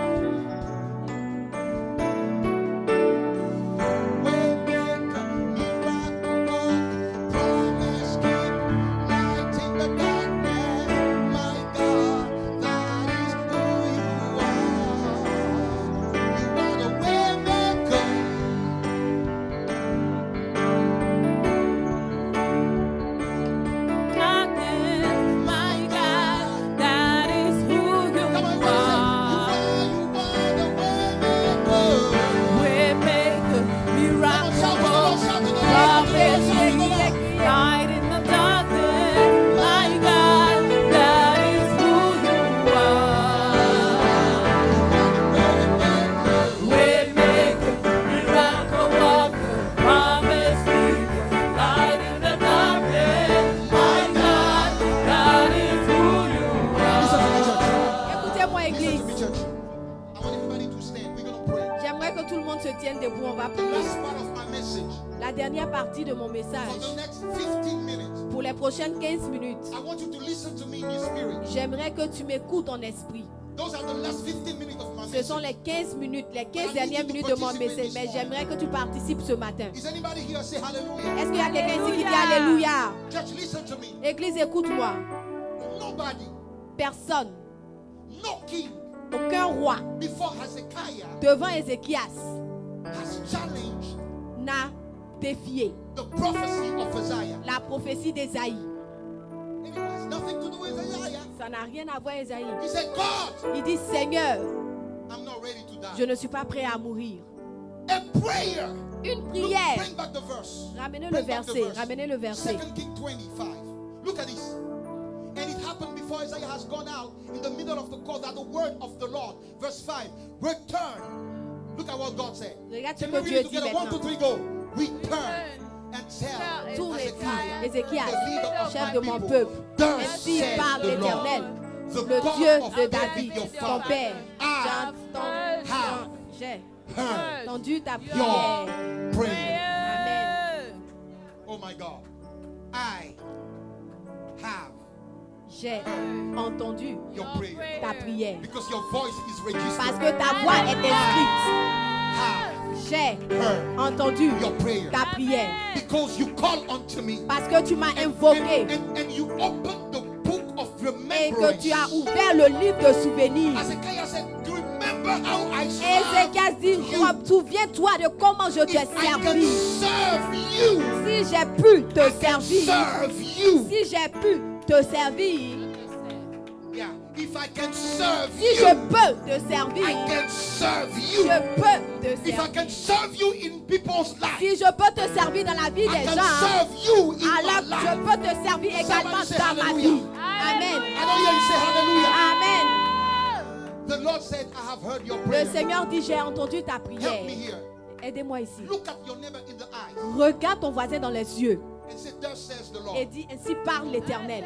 Waymaker, miracle worker, promise keeper, light in the darkness, my God, that is who you are. You are the waymaker. My God, that is who you Come on, are. you are the waymaker. Waymaker, miracle Shout to the Lord, shout to the Lord, promise shout to the Lord. keeper, light in the darkness. My God, that is who you are. Waymaker, miracle worker, promise keeper, light in the darkness. My God, that is who you Listen to me, are. church. Écoutez-moi, Listen Église. to me, church. I want everybody to stand. We're going to pray. J'aimerais que tout le monde se tienne debout. On va prier. Last part of my message. La dernière partie de mon For message. the next 15 minutes, Pour les prochaines 15 minutes, I want you to listen to me in your spirit. j'aimerais que tu m'écoutes en esprit. Those are the last 15 minutes of my Ce sont message. les 15 minutes, les 15 dernières minutes de mon message. Mais j'aimerais que tu participes ce matin. Is anybody here say hallelujah? Est-ce qu'il y a quelqu'un ici qui dit Alléluia. Alléluia? Church, listen to me. Église, écoute-moi. Nobody, Personne, no king aucun roi before Hezekiah devant Ézéchias has challenged n'a défié the prophecy of Isaiah. la prophétie d'Ésaïe. It has nothing to do with Isaiah. Ça n'a rien à voir avec Ésaïe. He said, God, Il dit Seigneur, I'm not ready to je die. ne suis pas prêt à mourir. A prayer. Une Look, prière. bring back the verse. Ramenez le Bring back the verset. verse. Ramenez le verset. 2 Kings 25. Look at this. And it happened before Isaiah has gone out in the middle of the court that the word of the Lord, verse 5, return. Look at what God said. Regarde ce Can que we Dieu read it dit together? 1, 2, maintenant. 3, go. Return and tell Tourne et Hezekiah, dis, Ézéchias, the leader of chef my de mon people, peuple, thus ainsi says parle the Lord, l'Éternel, the le God Dieu of de David, David, your ton father. père. I J'ai heard entendu ta your prière. prayer. Amen. Oh my God. I have J'ai entendu your prayer. ta prière. Because your voice is registered. Parce que ta voix est inscrite. j'ai heard entendu your prayer. ta prière. Because you call unto me. Parce que tu m'as invoqué And you opened the book of et remembrance. que tu as ouvert le livre de souvenirs. Hezekiah said, do you remember how I Ézéchias served dit, you? souviens-toi de comment je t'ai If I can servi. serve you, Si j'ai pu te I can servir, serve you. si j'ai pu te servir, Yeah. If I can serve si je you, peux te servir, I can serve you. je peux te If I servir. can serve you in people's lives, Si je peux te servir dans la vie I des can gens, serve you in my alors je life. peux te servir également say dans ma hallelujah. vie. Amen. I don't hear you say hallelujah. Amen. The Lord said, I have heard your Le prayer. Seigneur dit, j'ai entendu ta Help me prière. here. Aidez-moi ici. Look at your neighbor in the eye Regarde ton voisin dans les yeux and say, thus says the Lord. et dis, ainsi parle l'Éternel.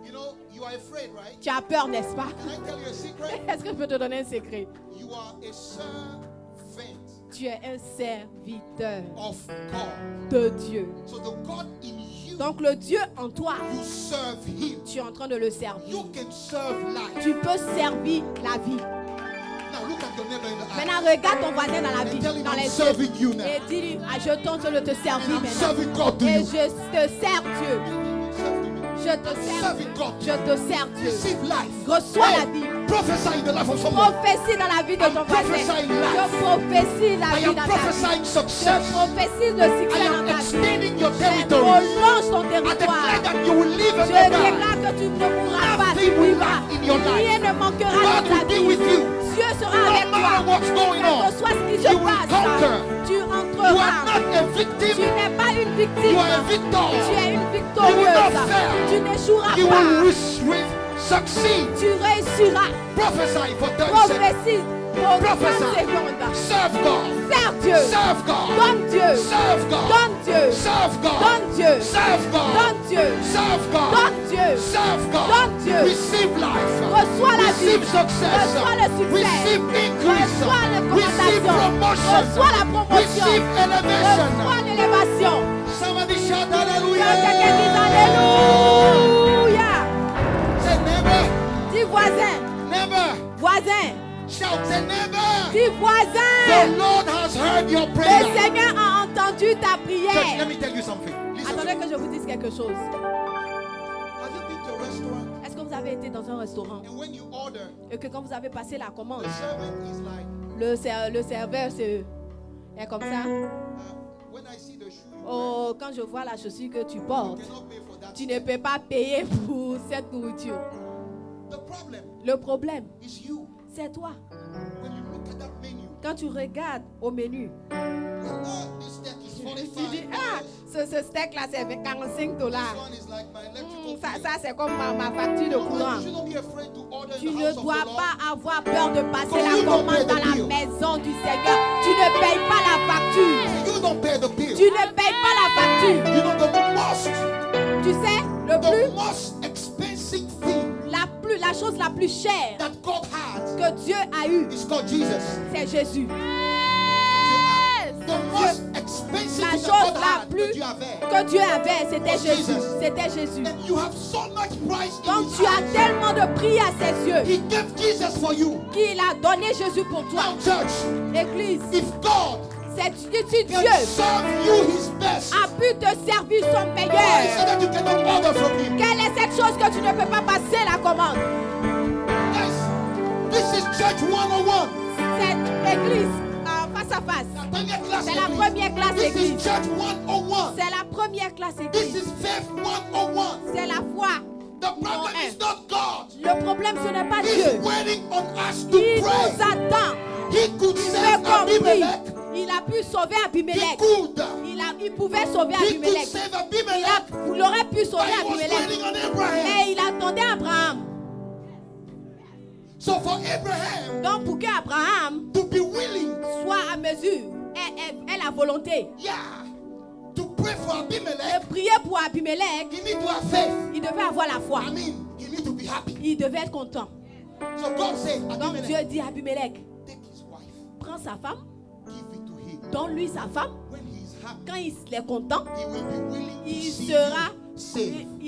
You know, you are afraid, right? Tu as peur, n'est-ce pas? Can I tell you a secret? Est-ce que je peux te donner un secret? You are a servant Tu es un serviteur of God. de Dieu. So the God in you, Donc le Dieu en toi, you serve Him. tu es en train de le servir. You can serve life. Tu peux servir la vie. Now look at your neighbor in the eye. Maintenant, regarde ton voisin dans la vie, And tell him dans I'm les serving you yeux. now. Et dis-lui, ah, je tente de te servir And I'm maintenant. serving God to Et you. je te sers Dieu. Serve to me. Je te sers Serving Dieu. God. Je te sers Dieu. Receive life. Reçois Hey, la vie. prophesy in the life of someone. Prophétie dans la vie de I'm ton voisin. prophesying life. Je prophétie la I vie am dans ta vie. prophesying Je success. prophétise le I succès dans am ta vie. extending your Je territory. prolonge ton I territoire. declare that you will live Je and not die. déclare que tu ne mourras pas, tu Nothing will vivras. lack in your life. Rien ne manquera God dans ta will be vie. with you. Dieu sera No avec matter toi. what's going Quel on. que soit ce qui se You will passe, conquer. tu You are entreras. not a Tu victim. n'es pas une You victime. are a victor. Tu es une You will victorieuse. not fail. Tu n'échoueras You pas. will succeed. Tu réussiras. Prophesy for 30 seconds. Prophétise pour 30 Prophesy. secondes. Serve God. Sers Dieu. Serve God. Donne Dieu. Serve God. Donne Dieu. Serve God. Donne Dieu. Serve God. Donne Dieu. Serve God. Donne Dieu. Serve God. Donne Dieu. Receive life. Reçois la vie. Receive success. Reçois le succès. Receive increase. Reçois Receive l'augmentation. promotion. Reçois la promotion. Receive elevation. Reçois l'élévation. Somebody shout Que hallelujah. quelqu'un dise Alléluia. Say neighbor. Dis voisin. Neighbor. Voisin. Shout say neighbor. Dis The voisin. Lord has heard your Le prayer. Seigneur a entendu ta Church, prière. let me tell you something. Listen to Attendez me. que je vous dise quelque chose. Have you been to a restaurant Est-ce que vous avez été dans un restaurant and when you order, et que quand vous avez passé la commande, the servant is like, le serveur est comme ça? when I see the shoe you Oh, quand je vois la chaussure que tu wear, portes, you cannot pay for that. tu ne peux pas payer pour cette nourriture. The problem Le problème, is you. c'est toi. When you look at that menu, Quand tu regardes au menu, oh, this steak is tu dis, $45. ah, ce steak-là, c'est $45. This one is like my electrical Ça, bill. ça c'est comme ma facture de You know what? courant. You shouldn't be afraid to order in Tu the ne house of dois the Lord. pas avoir peur de passer Because la you don't commande pay the dans la bill. maison du Seigneur. Tu ne payes pas la facture. You don't pay the bill. Tu ne payes pas la facture. You know Tu sais, the most expensive thing la chose la plus chère that God has que Dieu a eue, is called Jesus. c'est Jésus. The most expensive La thing chose that God la had plus that you have que Dieu avait, c'était Was Jésus. Jesus. C'était Jésus. and you have so much price in Donc His tu as eyes. tellement de prix à ses yeux He gave Jesus for you. qu'il a donné Jésus pour toi. Now, church, Église, if God si can Dieu serve you His best, a pu te servir son why is it meilleur, that you cannot order from Him? quelle est cette chose que tu ne peux pas passer la commande? Yes, this is church 101. Cette église face à face, La première classe c'est la église. première classe This is église. church 101. C'est la première classe This église. is faith 101. C'est la foi. The problem is not God. Le problème, ce n'est pas He's Dieu. waiting on us to Il pray. nous attend. He could Il save fait compris. Abimelech. Il a pu sauver He Abimelech. could. Il pouvait sauver He could Abimelech. save Abimelech. Il aurait pu But sauver he was Abimelech. waiting on Abraham. Mais il attendait Abraham. So for Abraham Donc pour qu'Abraham to be willing, soit à mesure, ait la volonté yeah, to pray for Abimelech, de prier pour Abimelech, he need to have faith. il devait avoir la foi. I mean, he need to be happy. Il devait être content. So God said, Donc Dieu Abimelech, dit à Abimelech, take his wife, prends sa femme, give it to him. donne-lui sa femme. When he is happy, Quand il est content, he will be willing to il see sera, you saved.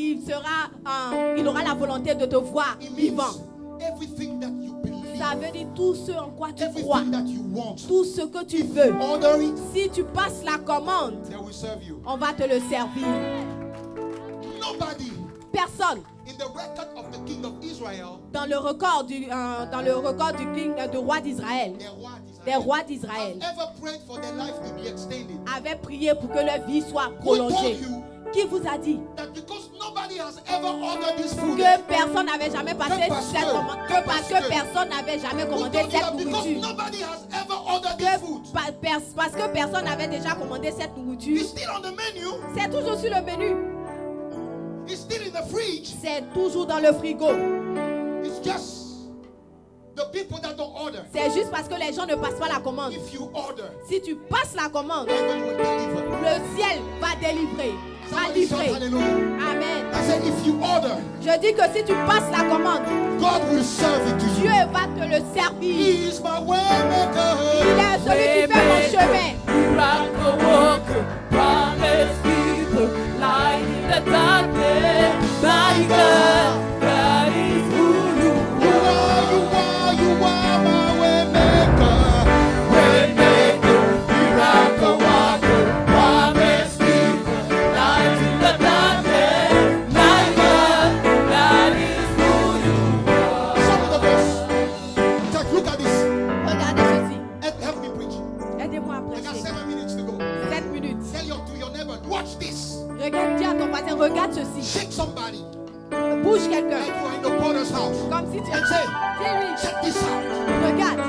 il aura la volonté de te voir It vivant. means everything that you believe Ça veut dire tout ce en quoi tu crois, everything that you want, tout ce que tu veux. order it, Si tu passes la commande, they will serve you. on va te le servir. Nobody Personne in the record of the king of Israel, dans le record du king, du roi d'Israël, des rois d'Israël, ever prayed for their life to be extended. avait prié pour que leur vie soit Who told prolongée. you Qui vous a dit that because nobody has ever ordered this food, que personne n'avait jamais passé parce cette que- commande, que parce que personne n'avait jamais who commandé told you cette that because nourriture, nobody has ever ordered this que food, parce que personne n'avait déjà commandé cette nourriture, it's still on the menu, c'est toujours sur le menu, it's still in the fridge, c'est toujours dans le frigo. it's just the people that don't order. C'est juste parce que les gens ne passent pas la commande. If you order, Si tu passes la commande, heaven will deliver. le ciel va délivrer, va Somebody shout livrer. hallelujah. Amen. I said, if you order, Je dis que si tu passes la commande, God will serve it to you. Dieu va te le servir. He is my way maker. Il est celui qui fait mon chemin. Miracle worker, promise keeper, light in the darkness. My God, that is who you You are my way maker. way maker, miracle worker, promise keeper, light in the darkness. My God, that is who you are. Some of us, church, look at this. Regardez ceci. Help me preach. Aidez-moi à I got prêcher. 7 minutes to go. 7 minutes. Tell your neighbor, watch this. Regarde, dis à ton voisin, regarde ceci. Shake somebody Bouge quelqu'un. like you are in the potter's house. Comme si tu And say, dis-lui, check this out. regarde.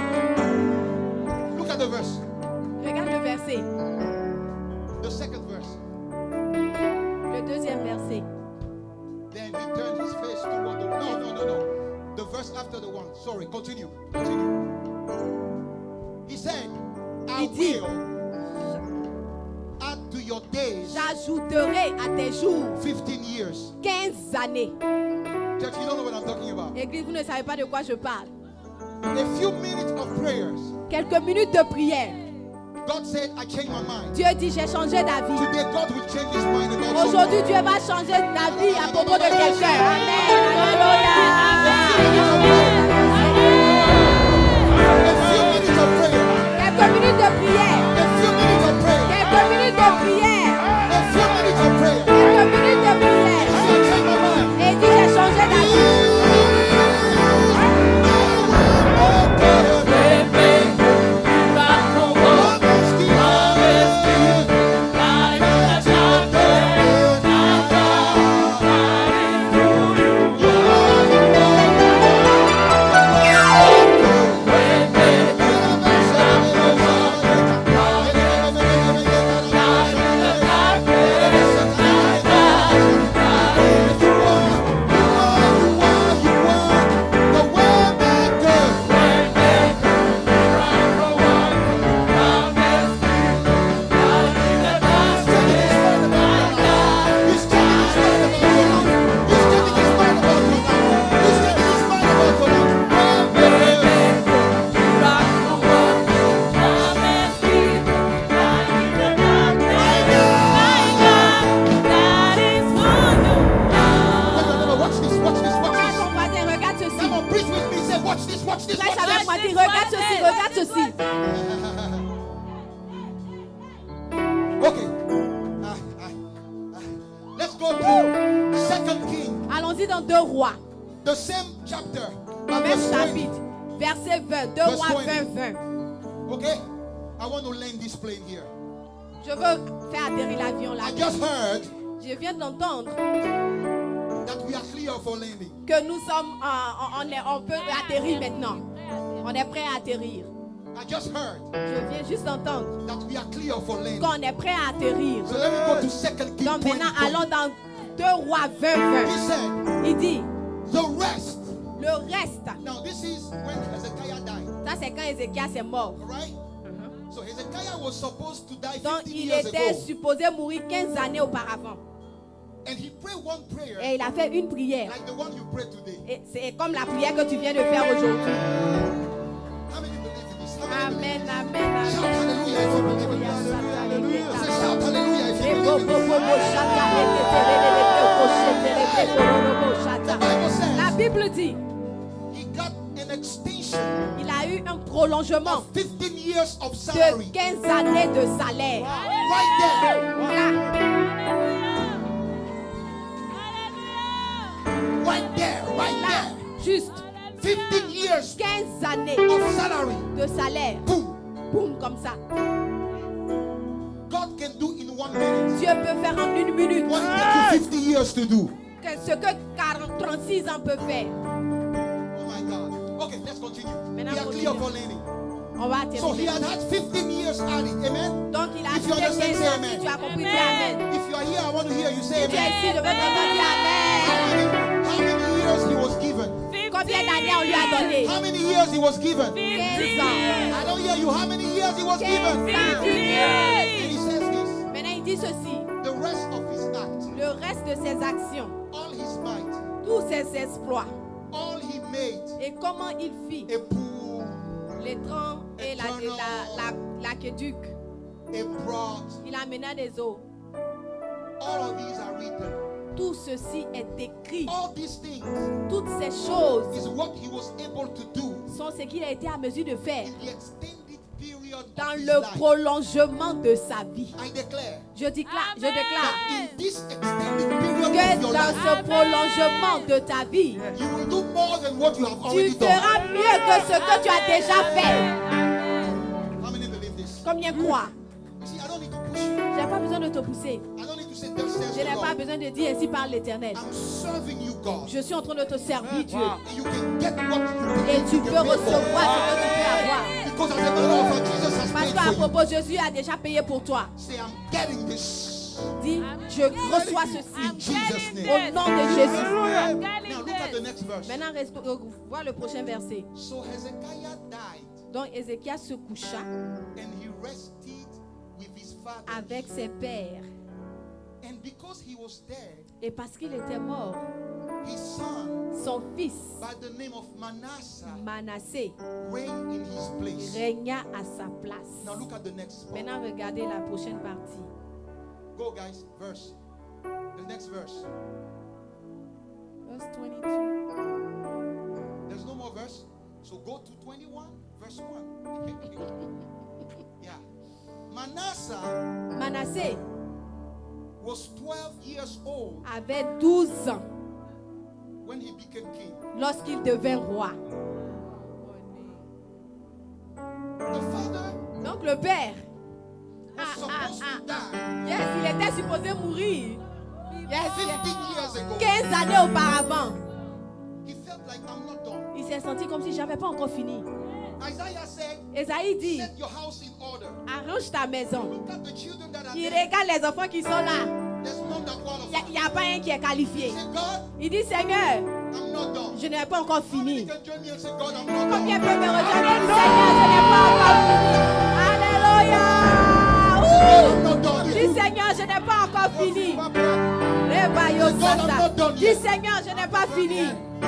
Look at the verse. Regarde le verset. The second verse. Le deuxième verset. Then he turned his face toward the no. The verse after the one. Sorry, continue. He said, I Il dit, will add to your days j'ajouterai à tes jours 15 years. 15 années. Church, you don't know what I'm talking about. Église, vous ne savez pas de quoi je parle. A few minutes of prayers. Quelques minutes de prière. God said, I changed my mind. Dieu dit, j'ai changé d'avis. Today, God will change his mind about Aujourd'hui, somebody. Dieu va changer d'avis à propos de quelqu'un. Amen. Alléluia. A few minutes of prayer. Quelques minutes de prière. A few minutes of prayer. Quelques minutes de prière. A few minutes of prayer. Quelques minutes de prière. I changed my mind. Et il dit, j'ai changé d'avis. Way maker, miracle worker, promise keeper, light in the darkness. My God, that is who you are. Way maker, miracle worker, promise keeper, light in the darkness. My God, that is who you are. Allons-y dans 2 Rois, The same chapter. même verse 20. chapitre, verset 20. 2 Verse Rois 20. 20. Okay? I want to land this plane here. Je veux faire atterrir l'avion là. I just heard Je viens d'entendre that we are clear for landing. que nous sommes, on peut atterrir maintenant. On est prêt à atterrir. I just heard Je viens juste d'entendre that we are clear for landing. qu'on est prêt à atterrir. So let me go to 2 Kings Donc 20. maintenant, allons dans 2 Rois 20. He said, Il dit, the rest. le reste, Now this is when Hezekiah died. ça c'est quand Ézéchias est mort. All right? So Hezekiah was supposed to die Donc 15 il years était ago. supposé mourir 15 années auparavant. And he prayed one prayer Et il a fait une prière. like the one you prayed today. Et c'est comme la prière que tu viens de faire aujourd'hui. How many believe in this? How many Amen, believe in amen, this? Shout amen. hallelujah if you believe in this. Hallelujah. Say shout hallelujah if you Et believe bo, in bo, bo, bo, this. chata, et que te re, re, re, re, ko, chete, re, re, ko, ro, ro, bo, chata. The Bible says La Bible dit, he got an extension eu un prolongement of 15 years of de salary. 15 années de salaire. Right there. Là, Right there. Right là, there. juste 15 years 15 années of salary. de salaire. Boom. Boum, comme ça. God can do in 1 minute Dieu peut faire en 1 minute what it took you 50 years to do. ce que 36 ans peut faire. Oh my God. Okay, let's continue. Maintenant, We are clear for learning. On va So he terminer. had had 15 years at it. Amen. Donc il a If you ajouté understand, 15 say ans. amen. Si tu as compris, dis Amen. If you are here, I want to hear you say Si tu es amen. ici, je veux t'entendre dire How many years he was given? Amen. Combien d'années on lui a donné? How many years he was given? 15 ans. I don't hear you. How many years he was given? 15 ans. And he says this. Maintenant il dit ceci. The rest of his act, Le reste de ses actions, all his might, tous ses exploits all he made, et comment il fit a pool, l'étang et l'aqueduc. a broad, Il amena des eaux. all of these are written. Tout ceci est écrit. All these things Toutes ces choses is what he was able to do sont ce qu'il a été à mesure de faire in the extended period dans of his le life. prolongement de sa vie. I declare Je déclare that in this extended period que of your dans life, ce prolongement de ta vie, you will do more than what you have tu already done. feras mieux que ce que tu as déjà fait. How many believe this? Combien croient? You see, I don't need to push you. Je n'ai pas besoin de te pousser. I don't need to say thus says Je the n'ai pas Lord. besoin de dire ainsi par l'Éternel. I'm serving you, God. Je suis en train de te servir, Dieu. And you can get what you Et tu can peux pay for. recevoir ce que tu peux avoir. Because as a matter of fact, Jesus has Parce paid qu'à for you. propos, Jésus a déjà payé pour toi. Say, I'm getting this. Dis, je reçois In ceci. Jesus' name. Au nom de Jésus. Now look at the next verse. Maintenant, vois le prochain verset. So Hezekiah died Donc, Ézéchias se coucha and he rested with his father. avec ses pères. And because he was dead, Et parce qu'il était mort, his son, son fils, by the name of Manasseh, Manassé, reigned in his place. régna à sa place. Now look at the next one. Maintenant, regardez la prochaine partie. Go, guys. Verse. The next verse. Verse 22. There's no more verse. So go to 21, verse 1. Yeah. Manasseh Manassé was 12 years old avait 12 ans when he became king. lorsqu'il devint roi. The father Donc le père, was supposed to die yes, il était supposé mourir. Yes, 15 years ago. 15 années auparavant. He felt like I'm not done. Il s'est senti comme si j'avais pas encore fini. Isaiah said, Esaïe dit, set your house in order. arrange ta maison. Look at the children that are Il there. regarde les enfants qui sont là. There's none that Il qualify. n'y a pas un qui est qualifié. Say, God, Il dit, Seigneur, I'm not done. je n'ai pas encore How many fini. can join me and say, God, I'm not Combien done? peut me rejoindre et dire, Seigneur, je n'ai pas encore fini. Alléluia. God, I'm not done. Dis, Seigneur, je n'ai pas encore fini. Dis, Seigneur, je n'ai pas fini. I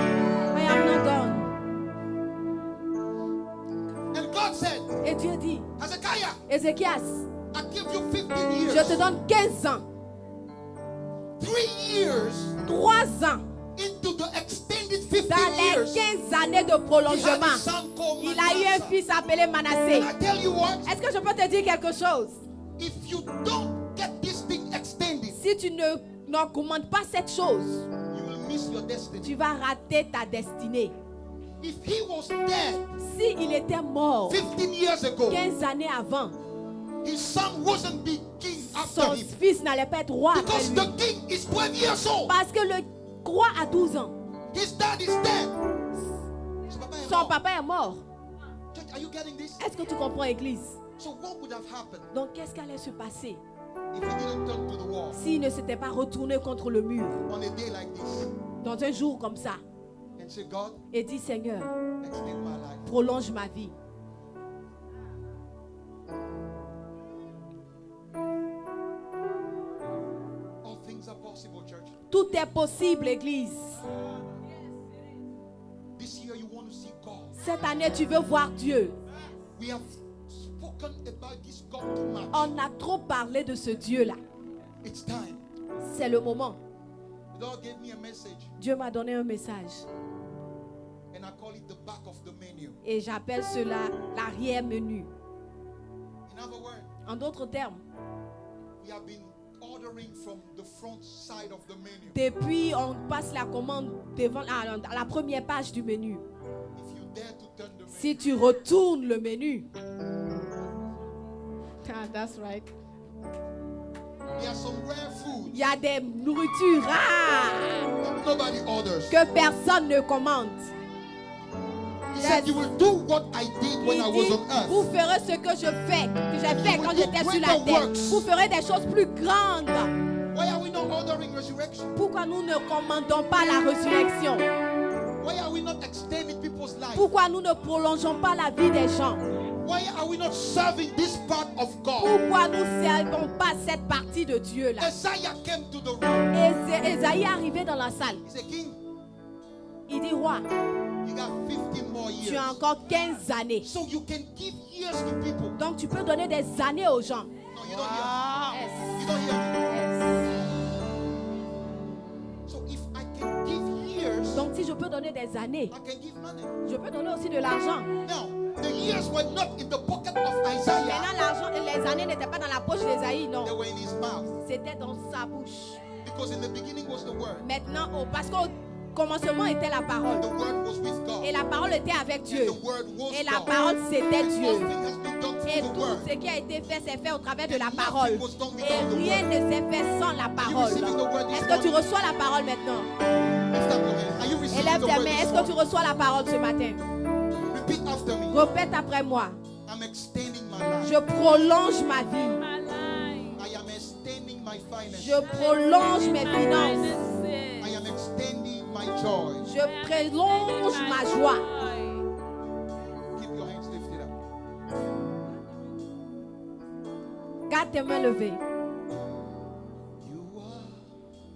am not done. And God said, Et Dieu dit, Hezekiah, Ézéchias, I give you 15 years. je te donne 15 ans, 3 years 3 ans, into the extended 15 dans les years. 15 années de He had prolongement. a son called Il a eu un Manasseh. fils appelé Manassé. And I tell you what, Est-ce que je peux te dire quelque chose? if you don't get this thing extended, Si tu n'augmentes pas cette chose, you will miss your destiny. tu vas rater ta destinée. If he was dead Si il était mort 15 years ago, 15 années avant, his son wasn't be king after son him. fils n'allait pas être roi après Because lui. the king is 12 years old. Parce que le roi a 12 ans. His dad is dead. His papa is Son mort. papa est mort. Church, are you getting this? Est-ce que tu comprends, Église? So what would have happened Donc, qu'est-ce qui allait se passer if he didn't turn to the wall s'il ne s'était pas retourné contre le mur on a day like this dans un jour comme ça and say, God, et dit, Seigneur, extend my life? prolonge ma vie. All things are possible, church. Tout est possible, Église. This year you want to see God. Cette année, tu veux voir Dieu. We have spoken about this God too much. On a trop parlé de ce Dieu-là. It's time. C'est le moment. The Lord gave me a message. Dieu m'a donné un message. And I call it the back of the menu. Et j'appelle cela l'arrière-menu. In other words, En d'autres termes, we have been ordering from the front side of the menu. depuis on passe la commande devant à la première page du menu. If you dare to turn the menu, Si tu retournes le menu. Ah, that's right. there are some rare foods Il y a des nourritures rares that nobody orders. que personne ne commande. He said, you will do what I did when I Il was dit, on vous earth. ferez ce que j'ai fait will quand do j'étais sur la greater terre. works. Vous ferez des choses plus grandes. Why are we not ordering resurrection? Pourquoi nous ne commandons pas la résurrection? Why are we not extending people's lives? Pourquoi nous ne prolongeons pas la vie des gens? Why are we not serving this part of God? Pourquoi nous ne servons pas cette partie de Dieu là? Isaiah came to the room. Esaïe est arrivé dans la salle. He said, King, Il dit, roi, you got 15 more tu years. as encore 15 années. So you can give years to people. Donc tu peux donner des années aux gens. No, you don't hear Yes. me. You don't hear me. Yes. So if I can give years, Donc si je peux donner des années, I can give money. je peux donner aussi de l'argent. Now, the years were not in the pocket of Isaiah. Maintenant, l'argent, les années n'étaient pas dans la poche d'Esaïe, non. They were in his mouth. C'était dans sa bouche. Because in the beginning was the word. Maintenant, parce qu'au commencement était la parole. The word was with God. Et la parole était avec Dieu. And the word was Et la God. parole, c'était Dieu. Nothing has been done Et through the tout word. ce qui a été fait, c'est fait au travers de la And parole. nothing was done Et without the rien word. ne s'est fait sans la parole. receiving the word this Est-ce que tu morning? reçois la parole maintenant? Lift up your hand. Are you receiving Élève the ta word main. this Est-ce que tu morning? reçois la parole ce matin? Repeat after me. Répète après moi. I'm extending my life. Je prolonge ma vie. My life. I am extending my finances. Je prolonge mes finances. I am extending my joy. Je prolonge ma joie. Keep your hands lifted up. Garde tes mains levées. You are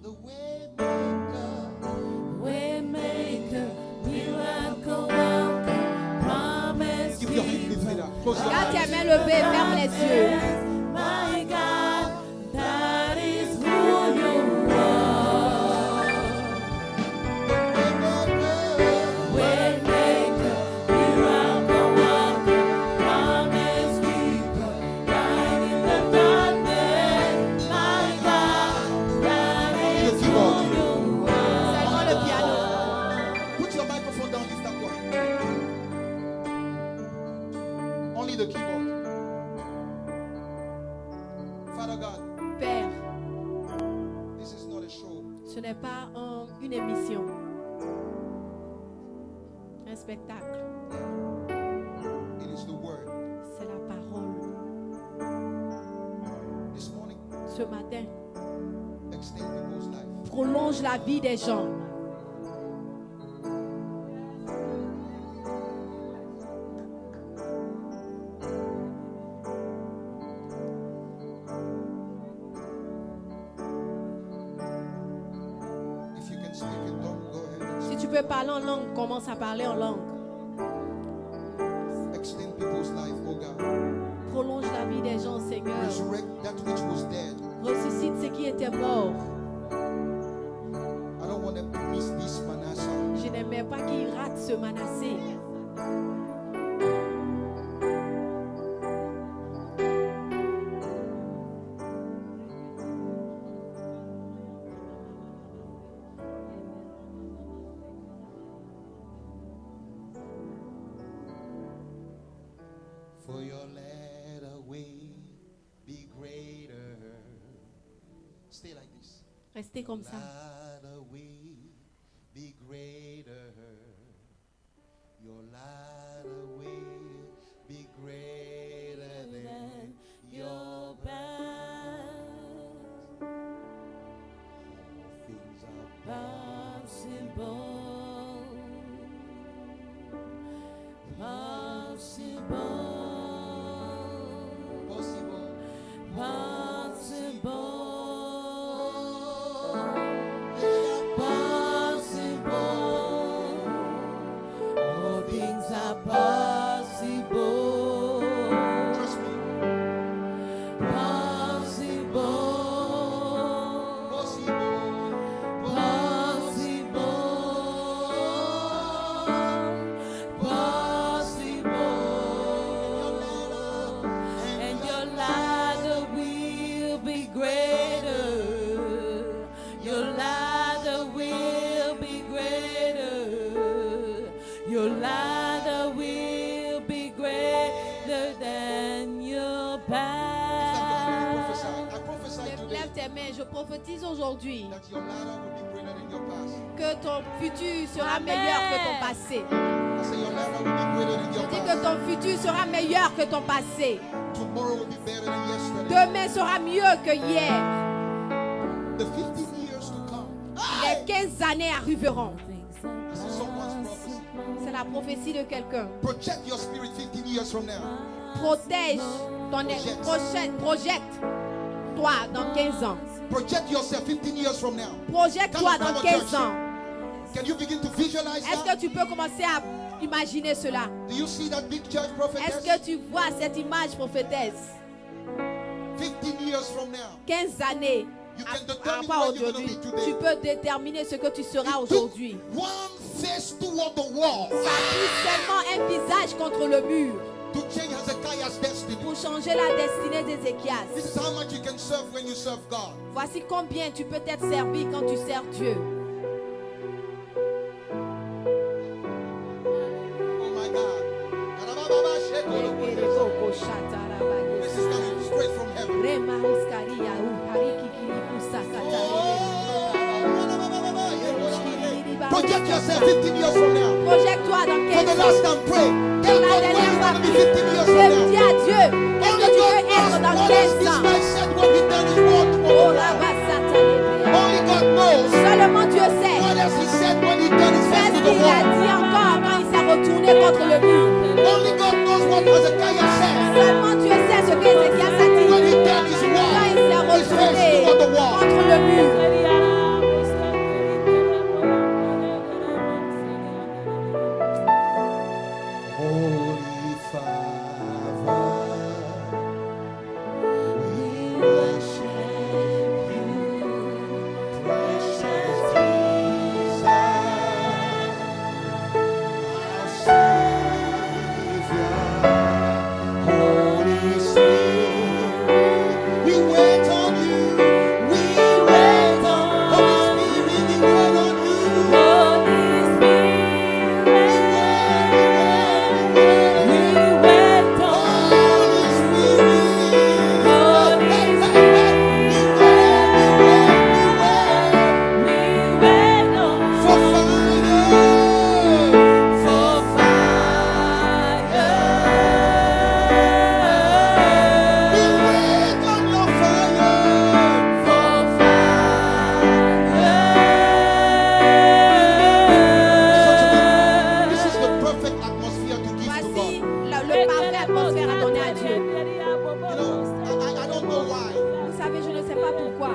the way maker. Waymaker, miracle worker, promise Keep your hands lifted up. Close your Garde tes eyes. mains levées. Ferme les yeux. My God, that is who you are. Waymaker, miracle worker, promise keeper, light in the darkness. My God, that is who you are. Seulement le piano. Put your microphone down. Lift up your hand. Only the keyboard. Father God, Père, this is not a show. ce n'est pas une émission, un spectacle. It is the word. C'est la parole. This morning, Ce matin, extend people's life. prolonge la vie des gens. If you can speak in tongue, go ahead and Si tu peux parler en langue, commence à parler en langue. extend people's life, oh God. Prolonge la vie des gens, Seigneur. Resurrect that which was dead. Ressuscite ce qui était mort. I don't want them to miss this Manasseh. Je n'aimais pas qu'ils ratent ce Manassé. For your latter way be greater. Stay like this. Restez comme ça. Latter way be greater. Your latter way be greater than your best. All things are Possible. Possible. possible. Possible. Lève tes mains, je prophétise aujourd'hui that your latter will be greater than your past. que ton futur sera Amen. meilleur que ton passé. I say your latter will be greater than Je your dis que past. ton futur sera meilleur que ton passé. Tomorrow will be better than yesterday. Demain sera mieux que hier. The 15 years to come. Les 15 années arriveront. This is someone's prophecy. C'est la prophétie de quelqu'un. Project your spirit 15 years from now. Protège ton projette-toi dans 15 ans. Project yourself 15 years from now. Projette-toi dans 15 ans. Can you begin to visualize Est-ce that? que tu peux commencer à imaginer cela? Do you see that big church Est-ce prophetess? que tu vois cette image prophétesse? 15 years from now. 15 années You can à determine part what you're going aujourd'hui. to be today. Tu peux déterminer ce que tu seras Took aujourd'hui. one face toward the wall Ça a pris seulement un visage contre le mur to change Hezekiah's destiny. pour changer la destinée d'Ézéchias. This is how much you can serve when you serve God. Voici combien tu peux être servi quand tu sers Dieu. Oh my God. This is coming straight from heaven. Project yourself 15 years from now. Projette-toi dans For the 15 last ans. time, pray. Tell La God where dernière you fois, want to be 15 years from je now. dis à Dieu, est-ce Only que tu God veux être knows dans what else 15 this ans? man said when he done his word Oh, tomorrow. Rabasataléa. Only God knows Seulement Dieu sait. what else he said when he done his face Qu'est-ce to the qu'il a wall. dit encore quand il s'est retourné contre le mur? Only God knows what Hezekiah said Seulement Dieu sait ce que Ézéchias a dit when he done his quand il word, s'est his face retourné toward the wall. contre le mur. Holy Father, we worship you, precious Jesus, our Savior. Holy Spirit, we wait on you. We wait on Holy Spirit. We wait on you. Holy This is the perfect atmosphere to give to Voici God. le parfait atmosphère à donner à Dieu. You know, I don't know why, Vous savez, je ne sais pas pourquoi,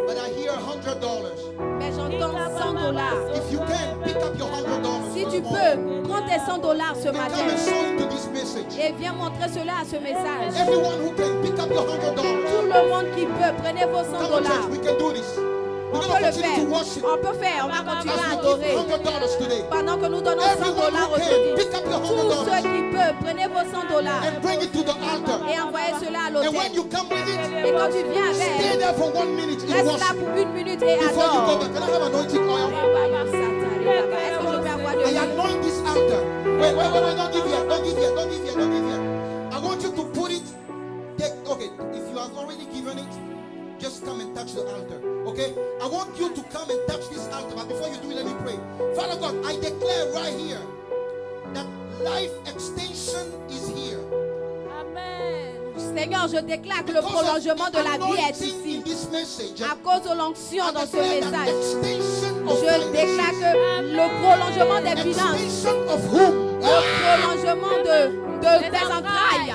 but I hear $100. mais j'entends 100 dollars. If you can, pick up your $100. Si once tu more. peux, prends tes 100 dollars ce And come matin and sow into this message. et viens montrer cela à ce message. Everyone who can, pick up your $100. Tout le monde qui peut, prenez vos 100 Come on, dollars. church, we can do this. On We're peut going le to continue faire. to worship. On peut faire. On va continuer à As we adorer. give $100 today. Pendant que nous donnons 100 Everyone dollars who can, aujourd'hui. pick up your Tous $100 ceux qui peuvent, prenez vos 100 dollars and bring it to the altar. et envoyez cela à And when l'hôtel. you come with it, Et quand tu viens stay avec, there for 1 minute in reste là worship pour 1 minute et before you go adore. back. Can I have anointing oil? Est-ce que je peux avoir de I l'huile? anoint this altar. Wait, don't give yet, don't give yet, don't give yet, don't give yet. I want you to put it. Okay, if you have already given it, just come and touch the altar. Okay? I want you to come and touch this altar. But before you do it, let me pray. Father God, I declare right here that life extension is here. Seigneur, je déclare que le prolongement de la vie est ici. À cause de l'onction dans ce message, je déclare que le prolongement des finances, le prolongement de tes entrailles,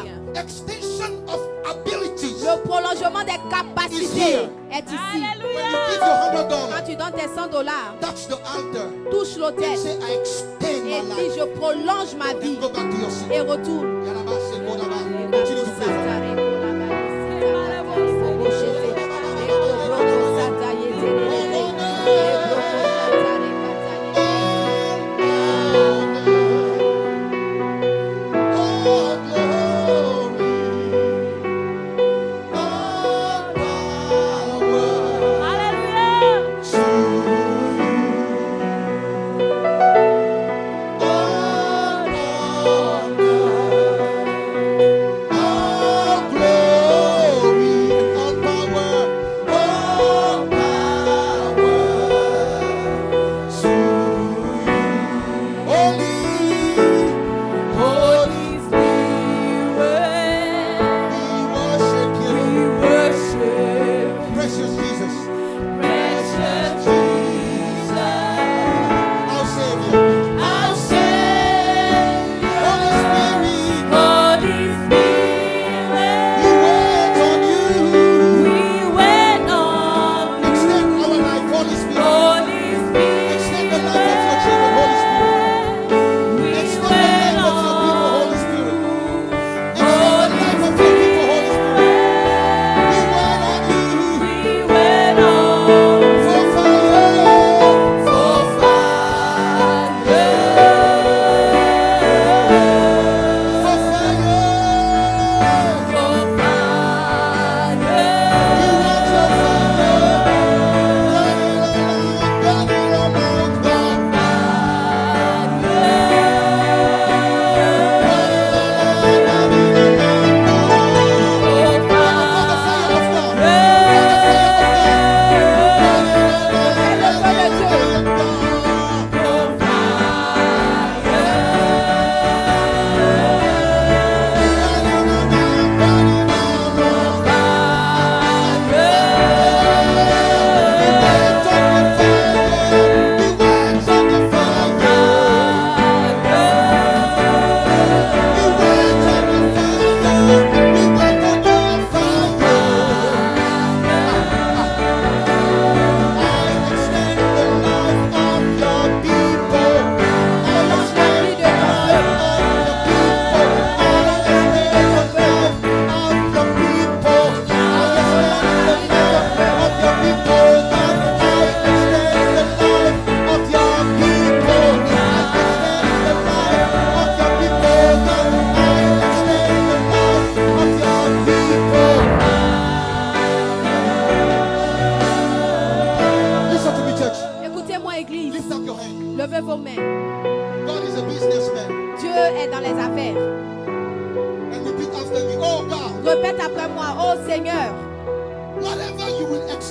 le prolongement des capacités est ici. Quand tu donnes tes 100 dollars, touche l'autel et dis je prolonge ma vie et retourne. Oh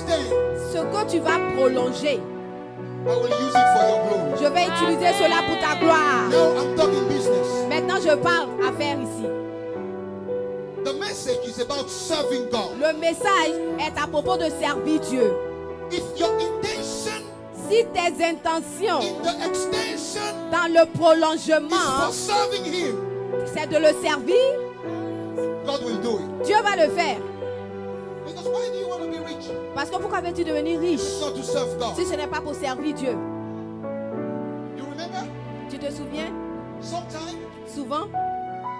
extend, Ce que tu vas prolonger, I will use it for your glory. je vais utiliser cela pour ta gloire. Now I'm talking business. Maintenant, je parle affaires ici. The message is about serving God. Le message est à propos de servir Dieu. If your intention Si tes intentions in the extension dans le is prolongement, for serving Him, c'est de le servir, God will do it. Dieu va le faire. Because why do you want to be rich? Parce que pourquoi veux-tu devenir riche It's not to serve God. si ce n'est pas pour servir Dieu? You remember? Tu te souviens? Sometime Souvent,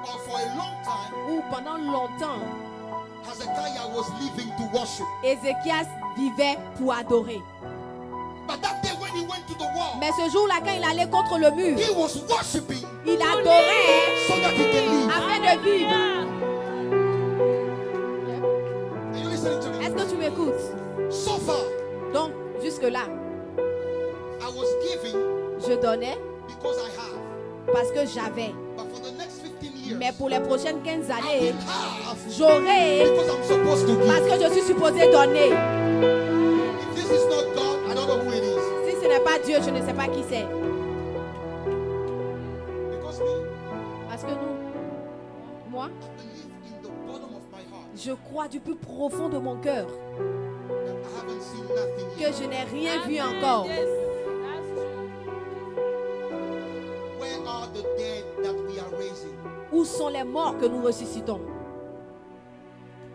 or for a long time, ou pendant longtemps, Hezekiah was living to worship. Ézéchias vivait pour adorer. But that day when he went to the wall, Mais ce jour-là, quand il allait contre le mur, he was worshiping il adorait so that he can live. afin de vivre. Are you listening to me? Est-ce que tu m'écoutes? So far, Donc, jusque-là, I was giving je donnais because I have. parce que j'avais. But for the next 15 years, Mais pour les prochaines 15 I années, will have j'aurai because I'm supposed to parce give. que je suis supposé donner. If this is not God, I don't know who it is. Si ce n'est pas Dieu, je ne sais pas qui c'est. Because me, Parce que nous, moi, I believe in the bottom of my heart je crois du plus profond de mon cœur that I haven't seen nothing que yet. je n'ai rien vu encore. Where are the dead that we are raising? Où sont les morts que nous ressuscitons?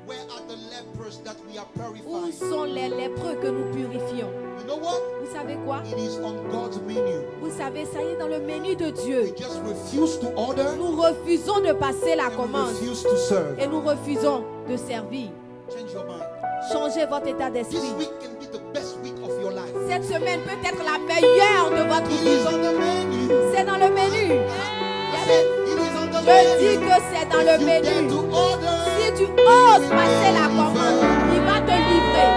Where are the lepers that we are Où purifying? sont les lépreux que nous purifions? You know what? Vous savez quoi? It is on God's menu. Vous savez, ça y est dans le menu de Dieu. We just refuse to order Nous refusons de passer la and we commande refuse to serve. et nous refusons de servir. Change your mind. Changez votre état This d'esprit. week can be the best week of your life. Cette semaine peut être la meilleure de votre It is vie. on the menu. C'est dans le menu. I said, it is on the Je dis menu. que c'est dans le If you dare menu. to order, Si tu oses passer la commande, il va te livrer.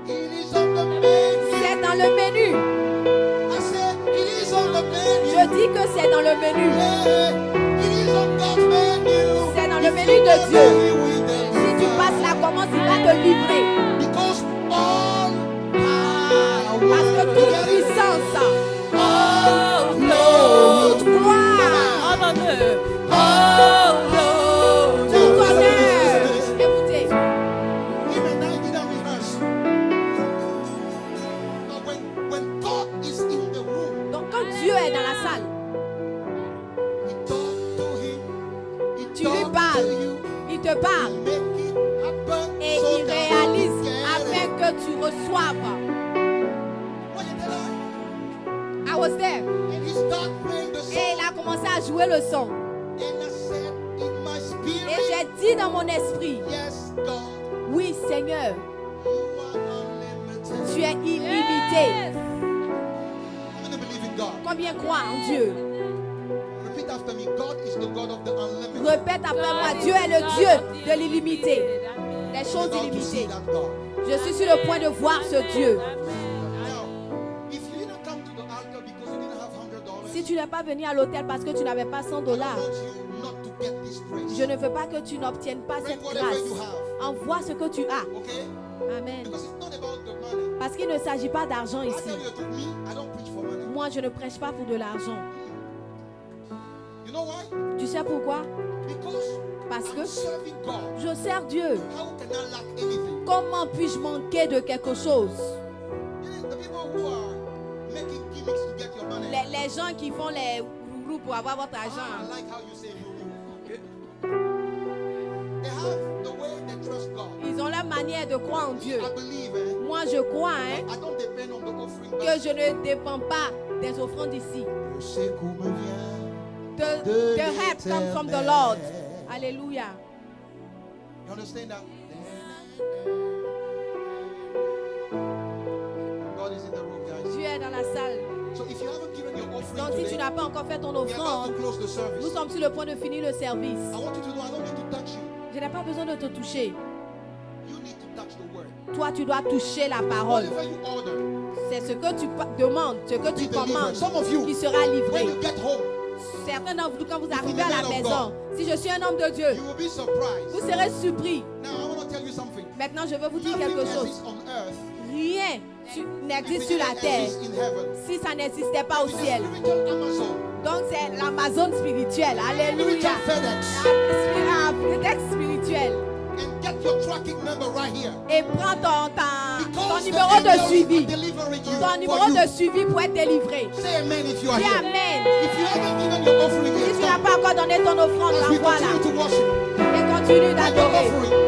it is on the menu. C'est dans le menu. I said, it is on the menu. Je dis que c'est dans le menu. Yeah, it is on God's menu. C'est dans le If menu you de order, Dieu. He will deliver. Si tu passes la commande, il va te livrer. Because all Parce que power, toute puissance, Oh, toute gloire, tout honneur. Écoutez, even I didn't rehearse. But when God is in the room, donc quand Dieu est dans la salle, He talk to him. He tu lui talk parles, to you. il te parle Make it happen et so il that réalise you get afin it. que tu reçoives. What you tell her? I was there. And he start playing the Et song. il a commencé à jouer le son. And I said in my Et spirit, j'ai dit dans mon esprit, yes, God, oui Seigneur, you are unlimited. tu es illimité. How many believe in God? Combien croient en Dieu? Repeat after me. God is the God of the unlimited. Répète après moi, Dieu est le Dieu de l'illimité. Les You're choses about to see illimitées. that God. Je suis sur le point de voir ce Dieu. Now, if you didn't come to the altar because you didn't have $100, Si tu n'es pas venu à l'hôtel parce que tu n'avais pas $100, I want you not to get this grace. je ne veux pas que tu n'obtiennes pas Bring cette whatever grâce. you have. Envoie ce que tu as. Okay? Amen. Because it's not about the money. Parce qu'il ne s'agit pas d'argent I ici. tell you the truth, me, I don't preach for money. Moi, je ne prêche pas pour de l'argent. You know why? Tu sais pourquoi? Because Parce I'm que serving God. je sers Dieu. How can I lack anything? Comment puis-je manquer de quelque chose? The people who are making gimmicks to get your money. Les gens qui font les roulous pour avoir votre I argent. like how you say you. They have the way they trust God. Ils ont leur manière de croire en Dieu. I believe, eh? Moi, je crois I don't depend on the offering. que je ne dépends pas des offrandes ici. Je sais qu'où me vient The help comes from the Lord. Alléluia. You understand that? God is in the room, guys. Dieu est dans la salle. So if you haven't given your offering Donc si tu today, n'as pas encore fait ton we are about to offrande, close the nous service. sommes sur le point de finir le service. I want you to know I don't need to touch you. Je n'ai pas besoin de te toucher. You need to touch the word. Toi, tu dois toucher la parole. Whatever you order, C'est ce que tu demandes, ce que tu be delivered. commandes, Some of you, qui sera when livré. you get home, Certains d'entre vous, quand vous If arrivez I'm a à la man of maison, si je suis un homme de Dieu, you will be surprised. vous serez surpris. Now I want to tell you something. Maintenant, je veux vous dire Nothing quelque chose. exists on earth Rien n'existe sur la that terre exists in heaven. si ça n'existait pas au It's a ciel. spiritual Amazon. Donc, c'est l'Amazon spirituelle. Alléluia. Spiritual FedEx. FedEx spirituel. And get your tracking number right here. Et prends ton Because the numéro de angels suivi. are delivering you Ton for numéro you. de suivi pour être délivré. Say amen if you are Dis here. Amen. If you haven't given your offering Si yet, tu n'as pas encore donné ton offrande, as we l'envoie là. continue to worship, Et continue get your d'adorer. offering.